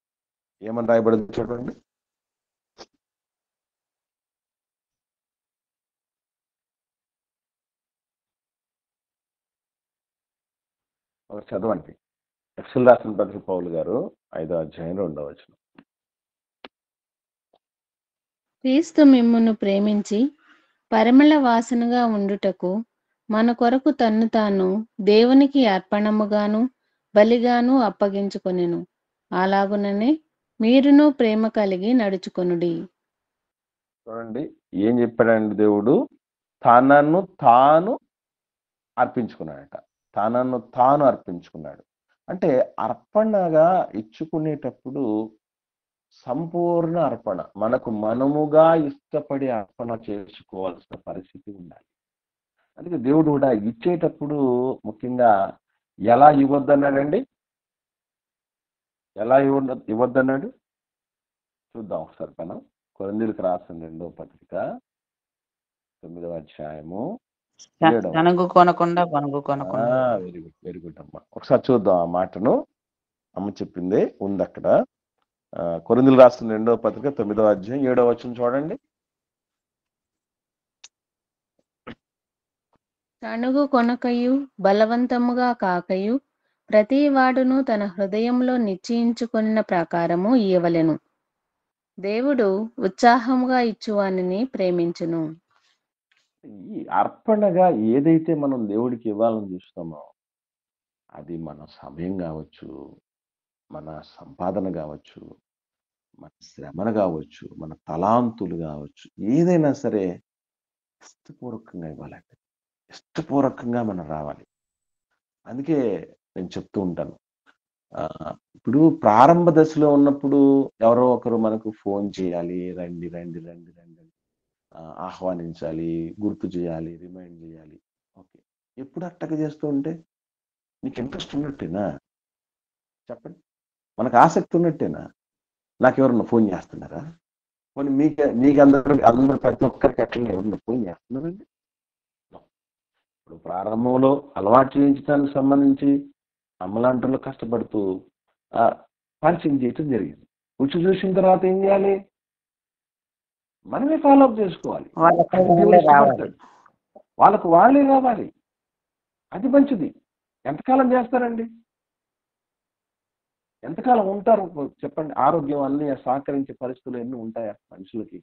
ఏమని రాయబడింది చూడండి. చదవండి. ఎఫ్సీలు రాసిన పత్రిక పౌలు గారు 5వ అధ్యాయం 2వ వచనం. క్రీస్తు మిమ్మును ప్రేమించి పరిమళ వాసనగా ఉండుటకు మన కొరకు తన్ను తాను దేవునికి అర్పణముగాను బలిగాను అప్పగించుకొనెను. అలాగుననే మీరును ప్రేమ కలిగి నడుచుకొనుడి. చూడండి ఏం చెప్పాడండి దేవుడు? తనను తాను అర్పించుకున్నాడట. తనను తాను అర్పించుకున్నాడు అంటే అర్పణగా ఇచ్చుకునేటప్పుడు సంపూర్ణ అర్పణ, మనకు మనముగా ఇష్టపడి అర్పణ చేసుకోవాల్సిన పరిస్థితి ఉండాలి. అందుకే దేవుడు కూడా ఇచ్చేటప్పుడు ముఖ్యంగా ఎలా ఇవ్వద్దన్నాడండి? ఎలా ఇవ్వద్దన్నాడు చూద్దాం ఒకసారి. మనం కొరింథీయులకు రాసిన 2వ పత్రిక 9వ అధ్యాయము 7వ. తనకు కొనకుండా పనుగు కొనకుండా. వెరీ గుడ్ అమ్మ. ఒకసారి చూద్దాం ఆ మాటను. అమ్మ చెప్పింది ఉంది అక్కడ. కొరింథీయులకు రాసిన 2వ పత్రిక 9వ అధ్యాయం 7వ వచనం చూడండి. తణుగు కొనకయు బలవంతముగా కాకయు ప్రతి వాడును తన హృదయంలో నిశ్చయించుకొనిన ప్రకారము ఇయ్యవలెను. దేవుడు ఉత్సాహముగా ఇచ్చువానిని ప్రేమించును. ఈ అర్పణగా ఏదైతే మనం దేవుడికి ఇవ్వాలని చూస్తామో అది మన సమయం కావచ్చు, మన సంపాదన కావచ్చు, మన శ్రమను కావచ్చు, మన తలాంతులు కావచ్చు, ఏదైనా సరే ఇష్టపూర్వకంగా ఇవ్వాలండి. ఇష్టపూర్వకంగా మనం రావాలి. అందుకే నేను చెప్తూ ఉంటాను. ఇప్పుడు ప్రారంభ దశలో ఉన్నప్పుడు ఎవరో ఒకరు మనకు ఫోన్ చేయాలి. రండి, రండి, రండి, రండి అని. ఆహ్వానించాలి, గుర్తు చేయాలి, రిమైండ్ చేయాలి. ఓకే. ఎప్పుడు అట్టక చేస్తూ ఉంటే నీకు ఇంట్రెస్ట్ ఉన్నట్టేనా? చెప్పండి. మనకు ఆసక్తి ఉన్నట్టేనా? నాకెవరన్నా ఫోన్ చేస్తున్నారా? పోనీ మీకు అందరూ ప్రతి ఒక్కరికి అట్లనే ఎవరన్నా ఫోన్ చేస్తున్నారండి? ఇప్పుడు ప్రారంభంలో అలవాటు చేయించడానికి సంబంధించి అమ్మలాంటలో కష్టపడుతూ పరిచయం చేయటం జరిగింది. రుచి చూసిన తర్వాత ఏం చేయాలి? మనమే ఫాలో అప్ చేసుకోవాలి. వాళ్ళకి అది దేవుడు వాళ్ళే రావాలి. ఇష్టపడతాడు. వాళ్ళకు వాళ్ళే రావాలి. అది మంచిది. ఎంతకాలం చేస్తారండి? ఎంతకాలం ఉంటారు? చెప్పండి. ఆరోగ్యం అన్ని సహకరించే పరిస్థితులు ఎన్ని ఉంటాయా మనుషులకి?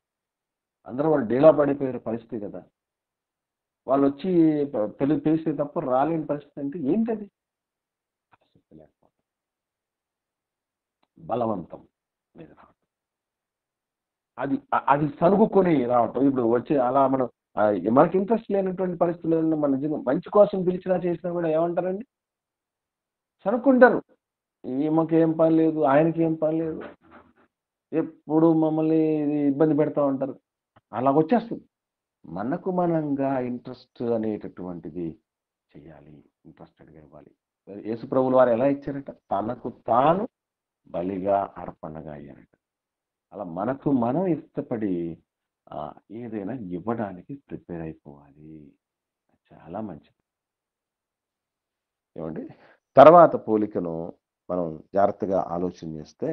అందరూ వాళ్ళు డేలా పడిపోయే పరిస్థితి కదా. వాళ్ళు వచ్చి పిలిస్తే తప్ప రాలేని పరిస్థితి అంటే ఏంటది? ఆసక్తి లేకపోవడం, బలవంతం మీద రావడం, అది సనుగుకొని రావటం. ఇప్పుడు వచ్చి అలా మనం మనకి ఇంట్రెస్ట్ లేనటువంటి పరిస్థితుల్లో మన నిజంగా మంచి కోసం పిలిచినా చేసినా కూడా ఏమంటారండి? సనుక్కుంటారు. ఈమెకి ఏం పని లేదు, ఆయనకి ఏం పని లేదు, ఎప్పుడు మమ్మల్ని ఇబ్బంది పెడతా ఉంటారు. అలాగొచ్చేస్తుంది. మనకు మనంగా ఇంట్రెస్ట్ అనేటటువంటిది చెయ్యాలి. ఇంట్రెస్టెడ్గా ఇవ్వాలి. యేసు ప్రభువుల వారు ఎలా ఇచ్చారట? తనకు తాను బలిగా అర్పణగా అయ్యారట. అలా మనకు మనం ఇష్టపడి ఏదైనా ఇవ్వడానికి ప్రిపేర్ అయిపోవాలి. చాలా మంచిది. ఏమండి? తర్వాత పోలికను మనం జాగ్రత్తగా ఆలోచన చేస్తే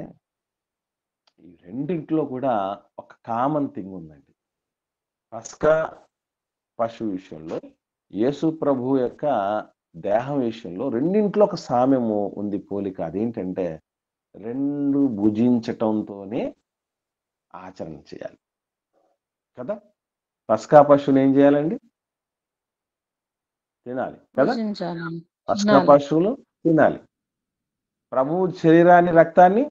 ఈ రెండింటిలో కూడా ఒక కామన్ థింగ్ ఉందండి. పస్కా పశువు విషయంలో, యేసు ప్రభు యొక్క దేహం విషయంలో రెండింటిలో ఒక సామ్యము ఉంది, పోలిక. అదేంటంటే రెండు భుజించటంతోనే ఆచరణ చేయాలి కదా. పస్కా పశువుని ఏం చేయాలండి? తినాలి కదా. పూజించాలి. పస్కా పశువులు తినాలి. ప్రభువు శరీరాన్ని రక్తాన్ని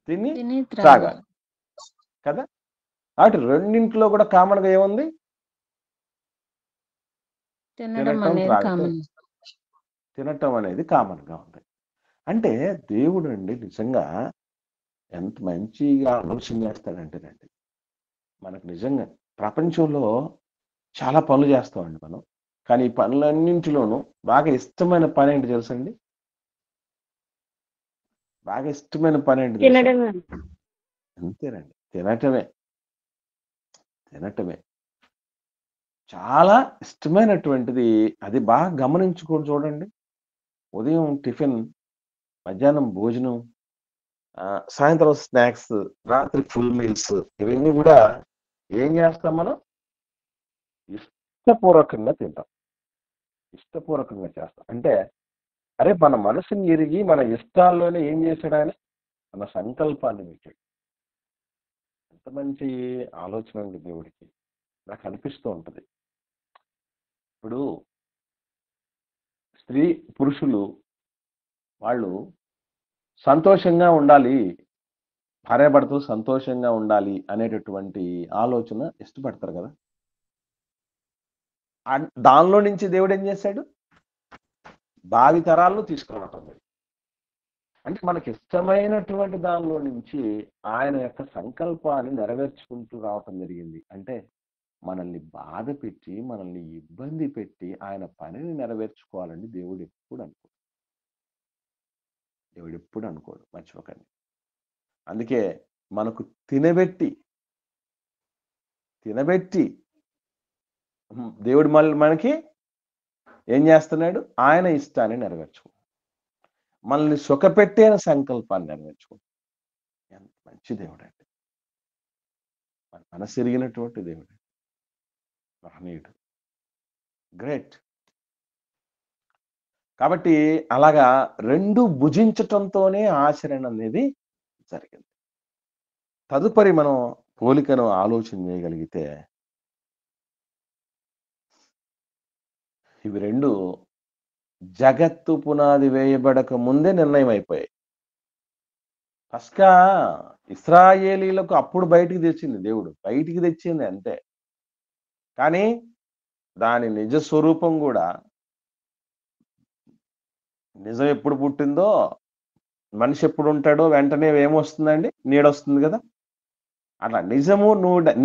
తిని తిని త్రాగాలి కదా. కాబట్టి రెండింటిలో కూడా కామన్ గా ఏముంది? తినడం తినటం అనేది కామన్ గా ఉంది. అంటే దేవుడు అండి నిజంగా ఎంత మంచిగా ఆలోచన చేస్తాడంటేనండి, మనకు నిజంగా ప్రపంచంలో చాలా పనులు చేస్తామండి మనం. కానీ ఈ పనులన్నింటిలోనూ బాగా ఇష్టమైన పని ఏంటి తెలుసండి? బాగా ఇష్టమైన పని ఏంటి తెలుసా? తినడమే. అంతేనండి. తినటమే. చాలా ఇష్టమైనటువంటిది. అది బాగా గమనించుకొని చూడండి. ఉదయం టిఫిన్, మధ్యాహ్నం భోజనం, సాయంత్రం స్నాక్స్, రాత్రి ఫుల్ మీల్స్, ఇవన్నీ కూడా ఏం చేస్తాం మనం? ఇష్టపూర్వకంగా తింటాం. ఇష్టపూర్వకంగా చేస్తాం. అంటే అరే మన మనసుని ఎరిగి మన ఇష్టాల్లోనే ఏం చేశాడు ఆయన? మన సంకల్పాన్ని పెట్టాడు. ఎంత మంచి ఆలోచన ఉంది దేవుడికి. నాకు అనిపిస్తూ ఉంటుంది. ఇప్పుడు స్త్రీ పురుషులు వాళ్ళు సంతోషంగా ఉండాలి, భార్యాభర్తలు సంతోషంగా ఉండాలి అనేటటువంటి ఆలోచన ఇష్టపడతారు కదా. దానిలో నుంచి దేవుడు ఏం చేశాడు? భావి తరాలను తీసుకురావటం. అంటే మనకి ఇష్టమైనటువంటి దానిలో నుంచి ఆయన యొక్క సంకల్పాన్ని నెరవేర్చుకుంటూ రావటం జరిగింది. అంటే మనల్ని బాధ పెట్టి, మనల్ని ఇబ్బంది పెట్టి ఆయన పనిని నెరవేర్చుకోవాలని దేవుడు ఎప్పుడు అనుకోడు. మర్చిపోకండి. అందుకే మనకు తినబెట్టి దేవుడు మనకి ఏం చేస్తున్నాడు? ఆయన ఇష్టాన్ని నెరవేర్చుకో, మనల్ని సుఖపెట్టే సంకల్పాన్ని నెరవేర్చుకో. ఎంత మంచి దేవుడు అండి. మన మనసు ఎరిగినటువంటి దేవుడు, మహనీయుడు. గ్రేట్. కాబట్టి అలాగా 2 భుజించటంతోనే ఆచరణ అనేది జరిగింది. తదుపరి మనం పోలికను ఆలోచన చేయగలిగితే ఇవి 2 జగత్తు పునాది వేయబడక ముందే నిర్ణయం అయిపోయాయి. పస్కా ఇశ్రాయేలీలకు అప్పుడు బయటికి తెచ్చింది దేవుడు. బయటికి తెచ్చింది అంతే. కానీ దాని నిజ స్వరూపం గూడా నిజం ఎప్పుడు పుట్టిందో, మనిషి ఎప్పుడు ఉంటాడో వెంటనే ఏమొస్తుందండి? నీడొస్తుంది గదా! అట్లా నిజము,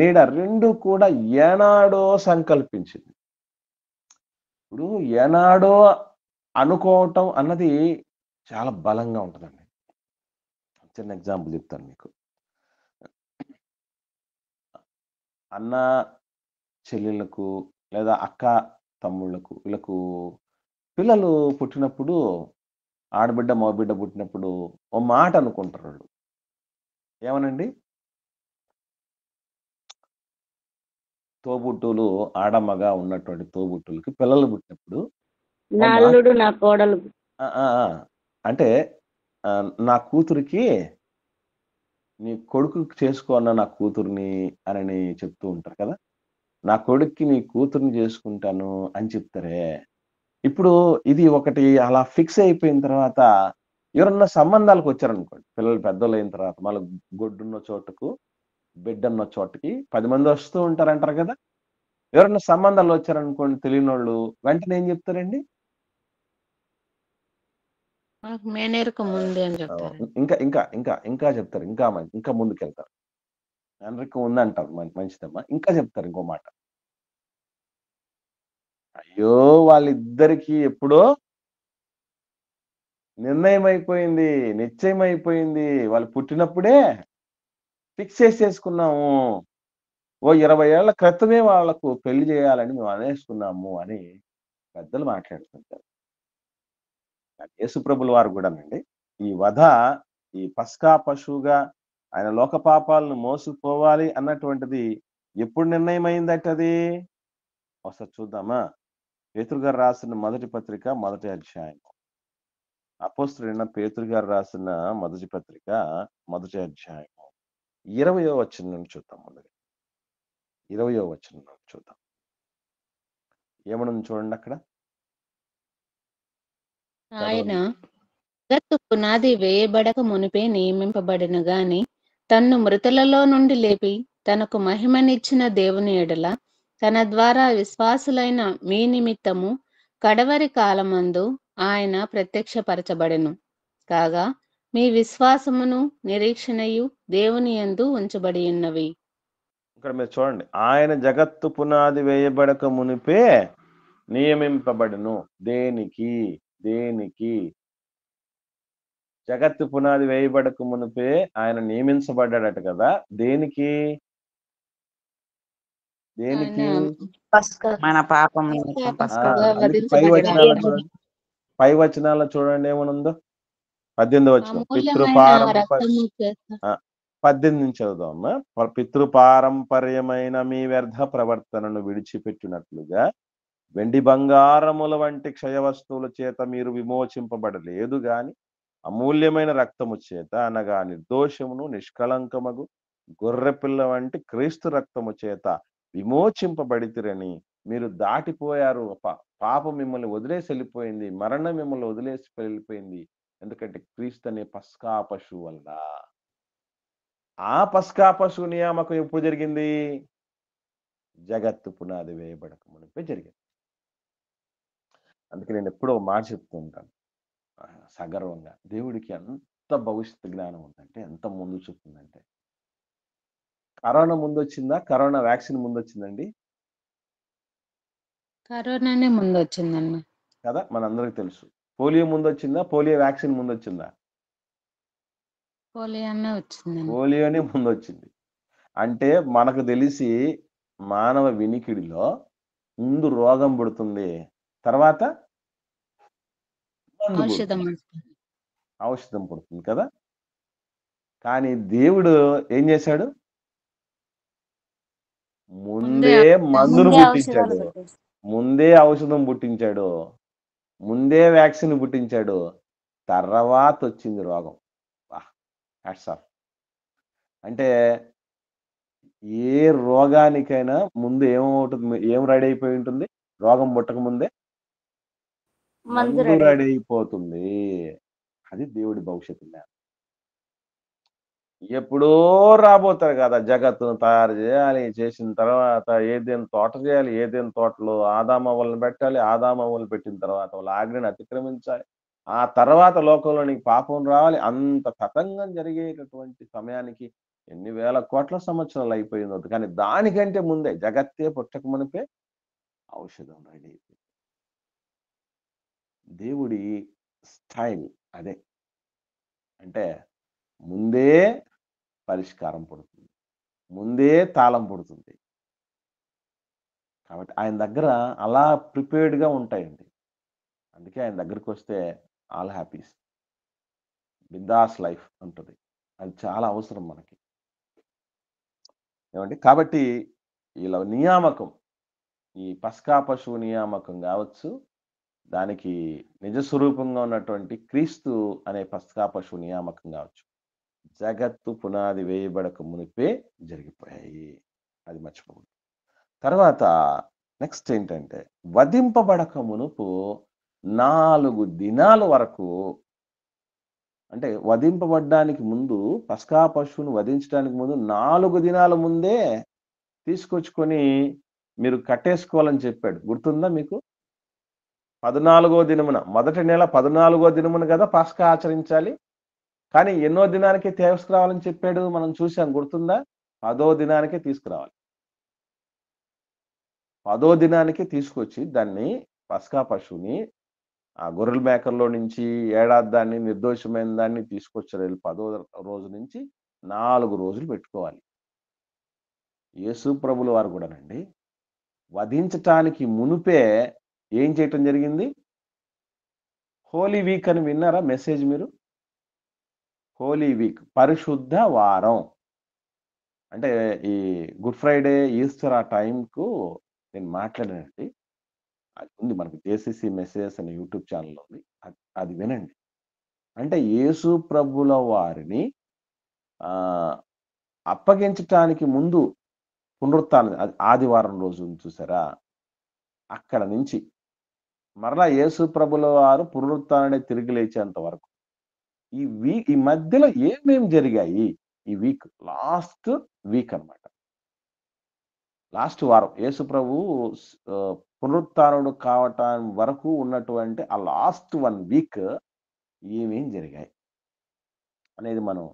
నీడ 2 కూడా ఏనాడో సంకల్పించింది. ఇప్పుడు ఏనాడో అనుకోవటం అన్నది చాలా బలంగా ఉంటదండి. చిన్న ఎగ్జాంపుల్ చెప్తాను మీకు. అన్న చెల్లెళ్ళకు లేదా అక్క తమ్ముళ్ళకు వీళ్ళకు పిల్లలు పుట్టినప్పుడు ఆడబిడ్డ మగబిడ్డ పుట్టినప్పుడు ఓ మాట అనుకుంటారు వాళ్ళు. ఏమనండి? తోబుట్టువులు ఆడమగ ఉన్నటువంటి తోబుట్టువులకి పిల్లలు పుట్టినప్పుడు నా అల్లుడు నా కోడలు అంటే నా కూతురికి నీ కొడుకు చేసుకో అన్న నా కూతుర్ని అని చెప్తూ ఉంటారు కదా. నా కొడుక్కి నీ కూతుర్ని చేసుకుంటాను అని చెప్తారే. ఇప్పుడు ఇది ఒకటి అలా ఫిక్స్ అయిపోయిన తర్వాత ఎవరన్నా సంబంధాలకు వచ్చారనుకోండి, పిల్లలు పెద్దోళ్ళు అయిన తర్వాత మళ్ళీ గొడ్డున్న చోటుకు బిడ్డన్న చోటకి 10 మంది వస్తూ ఉంటారంటారు కదా. ఎవరన్నా సంబంధాలు వచ్చారనుకోండి తెలియనోళ్ళు, వెంటనే ఏం చెప్తారండి? మాకు మేనేరుకు ముందే అని చెప్తారు. ఇంకా ఇంకా ఇంకా ఇంకా చెప్తారు. ఇంకా ముందుకెళ్తారు. మేనరికం ఉందంటారు, మంచిదమ్మా. ఇంకా చెప్తారు ఇంకో మాట. అయ్యో వాళ్ళిద్దరికి ఎప్పుడో నిర్ణయం అయిపోయింది, నిశ్చయం అయిపోయింది. వాళ్ళు పుట్టినప్పుడే ఫిక్స్ చేసేసుకున్నాము. ఓ 20 ఏళ్ల క్రితమే వాళ్లకు పెళ్లి చేయాలని మేము అనేసుకున్నాము అని పెద్దలు మాట్లాడుతుంటారు. యేసుప్రభుల వారు కూడానండి ఈ వధ, ఈ పస్కా పశువుగా ఆయన లోక పాపాలను మోసుకుపోవాలి అన్నటువంటిది ఎప్పుడు నిర్ణయం అయిందట? అది ఒకసారి చూద్దామా? పేతురు గారు రాసిన మొదటి పత్రిక 1వ అధ్యాయం. అపోస్తలుడైన పేతురు గారు రాసిన మొదటి పత్రిక 1వ అధ్యాయం 20వ వచనం నుండి చూద్దాం. ముందుగా 20వ వచనం నుండి చూద్దాం. ఏమనుంది చూడండి అక్కడ. ఆయన జగత్తు పునాది వేయబడక మునిపే నియమింపబడిన గాని తన్ను మృతులలో నుండి లేపి తనకు మహిమనిచ్చిన దేవుని ఎడల తన ద్వారా విశ్వాసులైన మీ నిమిత్తము కడవరి కాలమందు ఆయన ప్రత్యక్షపరచబడెను. కాగా మీ విశ్వాసమును నిరీక్షణయు దేవుని యందు ఉంచబడి ఉన్నవి. ఇక్కడ మీరు చూడండి, ఆయన జగత్తు పునాది వేయబడక మునిపే నియమింపబడెను. దేనికి? జగత్తు పునాది వేయబడక మునిపే ఆయన నియమించబడ్డాడట కదా. దేనికి? మన పాపం పై వచనాల్లో చూడండి ఏమనుందో. 18వ వచనం. 18 నుంచి చదువుదామా. పితృపారంపర్యమైన మీ వ్యర్థ ప్రవర్తనను విడిచిపెట్టినట్లుగా వెండి బంగారముల వంటి క్షయ వస్తువుల చేత మీరు విమోచింపబడలేదు గాని అమూల్యమైన రక్తము చేత, అనగా నిర్దోషమును నిష్కళంకమగు గొర్రెపిల్ల వంటి క్రీస్తు రక్తము చేత విమోచింపబడితిరని మీరు దాటిపోయారు. పాపం మిమ్మల్ని వదిలేసి వెళ్ళిపోయింది, మరణం మిమ్మల్ని వదిలేసి వెళ్ళిపోయింది. ఎందుకంటే క్రీస్తు అనే పస్కా పశువు వల్ల. ఆ పస్కా పశువు నియామకం ఎప్పుడు జరిగింది? జగత్తు పునాది వేయబడక మునిపే జరిగింది. అందుకే నేను ఎప్పుడో మాట చెప్తూ ఉంటాను సగర్వంగా, దేవుడికి ఎంత భవిష్యత్తు జ్ఞానం ఉందంటే, ఎంత ముందు చూపుందంటే. కరోనా ముందు వచ్చిందా? కరోనా వ్యాక్సిన్ ముందు వచ్చిందండి? కరోనానే ముందు వచ్చిందన్న కదా, మనందరికి తెలుసు. పోలియో ముందు వచ్చిందా? పోలియో వ్యాక్సిన్ ముందు వచ్చిందా? పోలియోనే ముందు వచ్చింది. అంటే మనకు తెలిసి మానవ వినికిడిలో ముందు రోగం పుడుతుంది, తర్వాత ఔషధం పుడుతుంది కదా. కానీ దేవుడు ఏం చేశాడు? ముందే మందును పుట్టించాడు. ముందే ఔషధం పుట్టించాడు, ముందే వ్యాక్సిన్ పుట్టించాడు, తర్వాత వచ్చింది రోగం. Hats off. అంటే ఏ రోగానికైనా ముందు ఏమవుతుంది, ఏం రెడీ అయిపోయి ఉంటుంది? రోగం పుట్టక ముందే మందు రెడీ అయిపోతుంది. అది దేవుడి భవిష్యత్తు జ్ఞానం. ఎప్పుడో రాబోతారు కదా, జగత్తును తయారు చేయాలి, చేసిన తర్వాత ఏదైనా తోట చేయాలి, ఏదైనా తోటలో ఆదామవ్వలను పెట్టాలి, ఆదామవ్వలు పెట్టిన తర్వాత వాళ్ళ ఆజ్ఞను అతిక్రమించాలి, ఆ తర్వాత లోకంలో నీకు పాపం రావాలి. అంత తతంగం జరిగేటటువంటి సమయానికి ఎన్ని వేల కోట్ల సంవత్సరాలు అయిపోయింది. కానీ దానికంటే ముందే జగత్తే పుట్టక మునిపే ఔషధం రెడీ అయిపోయింది. దేవుడి స్టైల్ అదే. అంటే ముందే పరిష్కారం పుడుతుంది, ముందే తాళం పుడుతుంది. కాబట్టి ఆయన దగ్గర అలా ప్రిపేర్డ్గా ఉంటాయండి. అందుకే ఆయన దగ్గరికి వస్తే ఆల్ హ్యాపీస్, బిందాస్ లైఫ్ ఉంటుంది. అది చాలా అవసరం మనకి. ఏమండి? కాబట్టి ఇలా నియామకం, ఈ పస్కా పశువు నియామకం కావచ్చు, దానికి నిజ స్వరూపంగా ఉన్నటువంటి క్రీస్తు అనే పస్కా పశువు నియామకం కావచ్చు, జగత్తు పునాది వేయబడక మునిపే జరిగిపోయాయి. అది మర్చిపోకూడదు. తర్వాత నెక్స్ట్ ఏంటంటే, వధింపబడక మునుపు 4 దినాల వరకు, అంటే వధింపబడ్డానికి ముందు, పస్కా పశువును వధించడానికి ముందు 4 దినాల ముందే తీసుకొచ్చుకొని మీరు కట్టేసుకోవాలని చెప్పాడు. గుర్తుందా మీకు? 14వ దినమున, మొదటి నెల 14వ దినమున కదా పస్కా ఆచరించాలి. కానీ ఎన్నో దినానికి తీసుకురావాలని చెప్పాడు? మనం చూసాం, గుర్తుందా? 10వ దినానికే తీసుకురావాలి. 10వ దినానికి తీసుకొచ్చి దాన్ని పస్కా పశువుని ఆ గొర్రెల మేకల్లో నుంచి ఏడాది దాన్ని, నిర్దోషమైన దాన్ని తీసుకొచ్చారు. 10వ రోజు నుంచి 4 రోజులు పెట్టుకోవాలి. యేసు ప్రభుల వారు కూడానండి వధించటానికి మునుపే ఏం చేయటం జరిగింది? హోలీ వీక్ అని విన్నారా మెసేజ్ మీరు? హోలీ వీక్, పరిశుద్ధ వారం. అంటే ఈ గుడ్ ఫ్రైడే, ఈస్టర్ ఆ టైంకు నేను మాట్లాడానండి. అది ఉంది మనకి, జేసీసీ మెసేజెస్ అనే యూట్యూబ్ ఛానల్ ఉంది. అది వినండి. అంటే యేసు ప్రభుల వారిని అప్పగించటానికి ముందు పునరుత్థానం, అది ఆదివారం రోజు చూసారా? అక్కడ నుంచి మరలా యేసు ప్రభుల వారు పునరుత్థానాన్ని తిరిగి లేచేంత వరకు ఈ మధ్యలో ఏమేమి జరిగాయి? ఈ వీక్, లాస్ట్ వీక్ అన్నమాట. లాస్ట్ వారం యేసు ప్రభు పునరుత్థానుడు కావటం వరకు ఉన్నటువంటి ఆ లాస్ట్ 1 వీక్ ఏమేం జరిగాయి అనేది మనం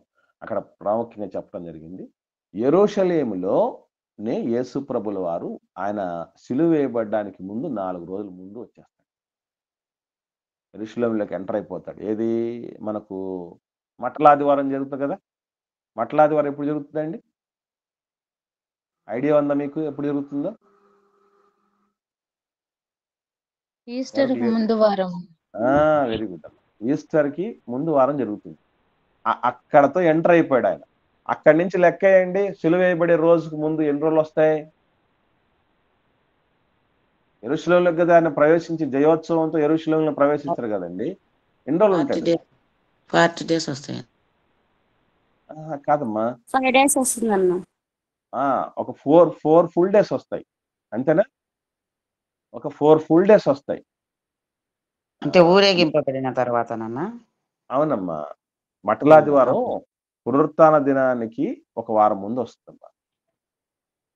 అక్కడ ప్రాముఖ్యంగా చెప్పడం జరిగింది. యెరూషలేములోనే యేసు ప్రభుల వారు ఆయన సిలువ వేయబడ్డానికి ముందు 4 రోజుల ముందు వచ్చేస్తాడు. యెరూషలేములోకి ఎంటర్ అయిపోతాడు. ఏది మనకు మట్టలాదివారం జరుగుతుంది కదా. మట్టలాదివారం ఎప్పుడు జరుగుతుందండి? ఐడియా ఉందా మీకు ఎప్పుడు జరుగుతుందో? ఈస్టర్ ముందు వారం. Very good. ఈస్టర్ కి ముందు వారం జరుగుతుంది. అక్కడతో ఎంటర్ అయిపోయాడు ఆయన. అక్కడి నుంచి లెక్కేయండి, సిలువ వేయబడే రోజుకు ముందు ఎన్ని రోజులు వస్తాయి? యెరూషలేములో కదా ఆయన ప్రవేశించి, జయోత్సవంతో యెరూషలేములో ప్రవేశించారు కదండి. ఎన్ని రోజులు ఉంటాయి? 40 days వస్తాయి. కాదమ్మా, 5 days వస్తుందన్న. ఒక 4 ఫుల్ డేస్ వస్తాయి, అంతేనా? ఒక 4 ఫుల్ డేస్ వస్తాయి. అంటే ఊరేగింపబడిన తర్వాత నాన్న? అవునమ్మా. మట్టలాదివారం పునరుత్థాన దినానికి ఒక వారం ముందు వస్తుందమ్మా.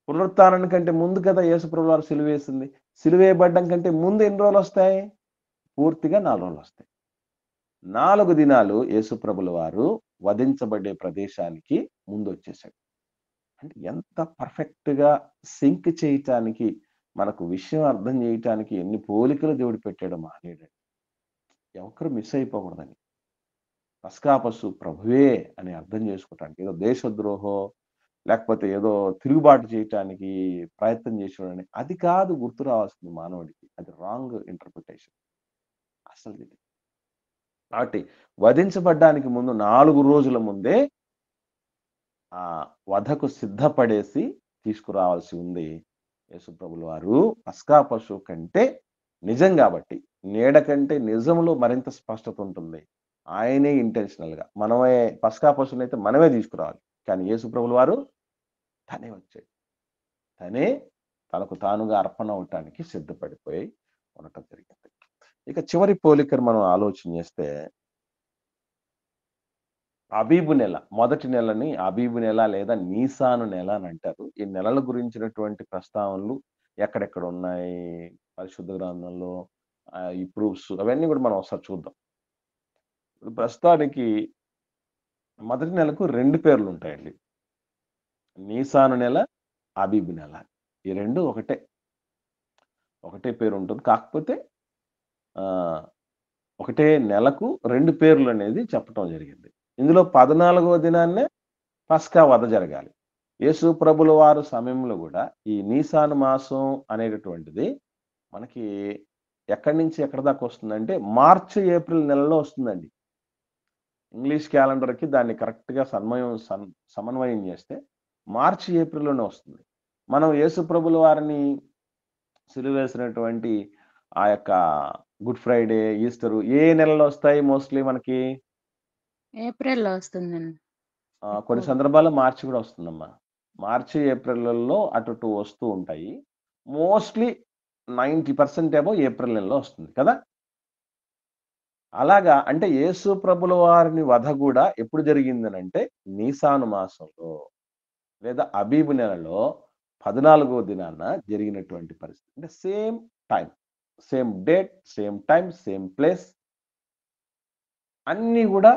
పునరుత్థానానికి కంటే ముందు కదా యేసు ప్రభువు వారు సిలువ వేసింది. సిలువ వేయబడ్డం కంటే ముందు ఎన్ని రోజులు వస్తాయి? పూర్తిగా 4 రోజులు వస్తాయి. 4 దినాలు యేసు ప్రభుల వారు వధించబడే ప్రదేశానికి ముందు వచ్చేసాడు. అంటే ఎంత పర్ఫెక్ట్గా సింక్ చేయటానికి, మనకు విషయం అర్థం చేయటానికి ఎన్ని పోలికలు దేవుడు పెట్టాడు మానేడండి. ఎవరు మిస్ అయిపోకూడదని. పస్కా పశువు ప్రభువే అని అర్థం చేసుకోవటానికి, ఏదో దేశద్రోహో లేకపోతే ఏదో తిరుగుబాటు చేయటానికి ప్రయత్నం చేసేవాడని అది కాదు గుర్తు రావాల్సింది మానవుడికి. అది రాంగ్ ఇంటర్ప్రిటేషన్ అసలు. కాబట్టి వధించబడ్డానికి ముందు 4 రోజుల ముందే ఆ వధకు సిద్ధపడేసి తీసుకురావాల్సి ఉంది. యేసుప్రభుల వారు పస్కా పశువు కంటే నిజం కాబట్టి, నీడ కంటే నిజంలో మరింత స్పష్టత ఉంటుంది. ఆయనే ఇంటెన్షనల్ గా మనమే పస్కా పశువుని అయితే మనమే తీసుకురావాలి. కానీ యేసుప్రభుల వారు తనే వచ్చాడు. తనే తనకు తానుగా అర్పణ అవటానికి సిద్ధపడిపోయి ఉండటం జరిగింది. ఇక చివరి పోలికను మనం ఆలోచన చేస్తే అబీబు నెల, మొదటి నెలని అబీబు నెల లేదా నీసాను నెల అని అంటారు. ఈ నెలల గురించినటువంటి ప్రస్తావనలు ఎక్కడెక్కడ ఉన్నాయి పరిశుద్ధ గ్రంథంలో, ఈ ప్రూఫ్స్ అవన్నీ కూడా మనం ఒకసారి చూద్దాం. ఇప్పుడు ప్రస్తుతానికి మొదటి నెలకు 2 పేర్లు ఉంటాయండి. నీసాను నెల, అబీబు నెల. ఈ 2 ఒకటే పేరు ఉంటుంది. కాకపోతే ఒకటే నెలకు 2 పేర్లు అనేది చెప్పటం జరిగింది. ఇందులో 14వ దినాన్నే పస్కా వధ జరగాలి. యేసు ప్రభుల వారు సమయంలో కూడా ఈ నీసాను మాసం అనేటటువంటిది మనకి ఎక్కడి నుంచి ఎక్కడి దాకా వస్తుందంటే మార్చి ఏప్రిల్ నెలలో వస్తుందండి. ఇంగ్లీష్ క్యాలెండర్కి దాన్ని కరెక్ట్గా సమన్వయం చేస్తే మార్చి ఏప్రిల్లోనే వస్తుంది. మనం యేసు ప్రభుల వారిని సిలువేసినటువంటి ఆ యొక్క గుడ్ ఫ్రైడే, ఈస్టరు ఏ నెలలో వస్తాయి మోస్ట్లీ మనకి? ఏప్రిల్లో వస్తుందండి. కొన్ని సందర్భాల్లో మార్చి కూడా వస్తుందమ్మా. మార్చి ఏప్రిల్లో అటు వస్తూ ఉంటాయి. మోస్ట్లీ 90% ఏమో ఏప్రిల్ నెలలో వస్తుంది కదా. అలాగా అంటే యేసు ప్రభుల వారిని వధ కూడా ఎప్పుడు జరిగిందనంటే నీసాను మాసంలో లేదా అబీబు నెలలో 14వ దినాన జరిగినటువంటి పరిస్థితి. అంటే same time, same date, same time, same place అన్నీ కూడా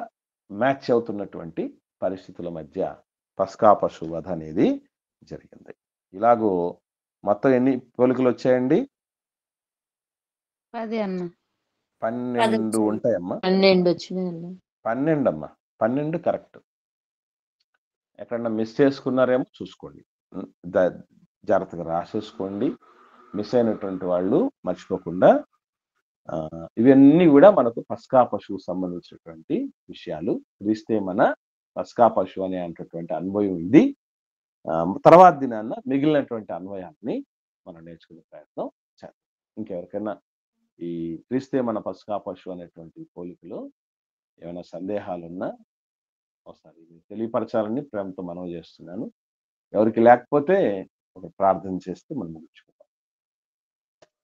మ్యాచ్ అవుతున్నటువంటి పరిస్థితుల మధ్య పస్కా పశువు వధ అనేది జరిగింది. ఇలాగో మొత్తం ఎన్ని పోలికలు వచ్చాయండి? 10 అన్న. 12 ఉంటాయమ్మా. 12 వచ్చినాయి. 12 అమ్మా. 12 కరెక్ట్. ఎక్కడన్నా మిస్ చేసుకున్నారేమో చూసుకోండి. జాగ్రత్తగా రాసేసుకోండి. మిస్ అయినటువంటి వాళ్ళు మర్చిపోకుండా. ఇవన్నీ కూడా మనకు పస్కా పశువు సంబంధించినటువంటి విషయాలు. క్రీస్తే మన పస్కా పశువు అనేటటువంటి అన్వయం ఇది. తర్వాత దినాన్న మిగిలినటువంటి అన్వయాన్ని మనం నేర్చుకునే ప్రయత్నం చేద్దాం. ఇంకెవరికైనా ఈ క్రీస్తే మన పస్కా పశువు అనేటువంటి పోలికలో ఏమైనా సందేహాలున్నా ఒకసారి తెలియపరచాలని ప్రేమతో మనవి చేస్తున్నాను. ఎవరికి లేకపోతే ఒక ప్రార్థన చేస్తే మనం ముగించుకుందాం.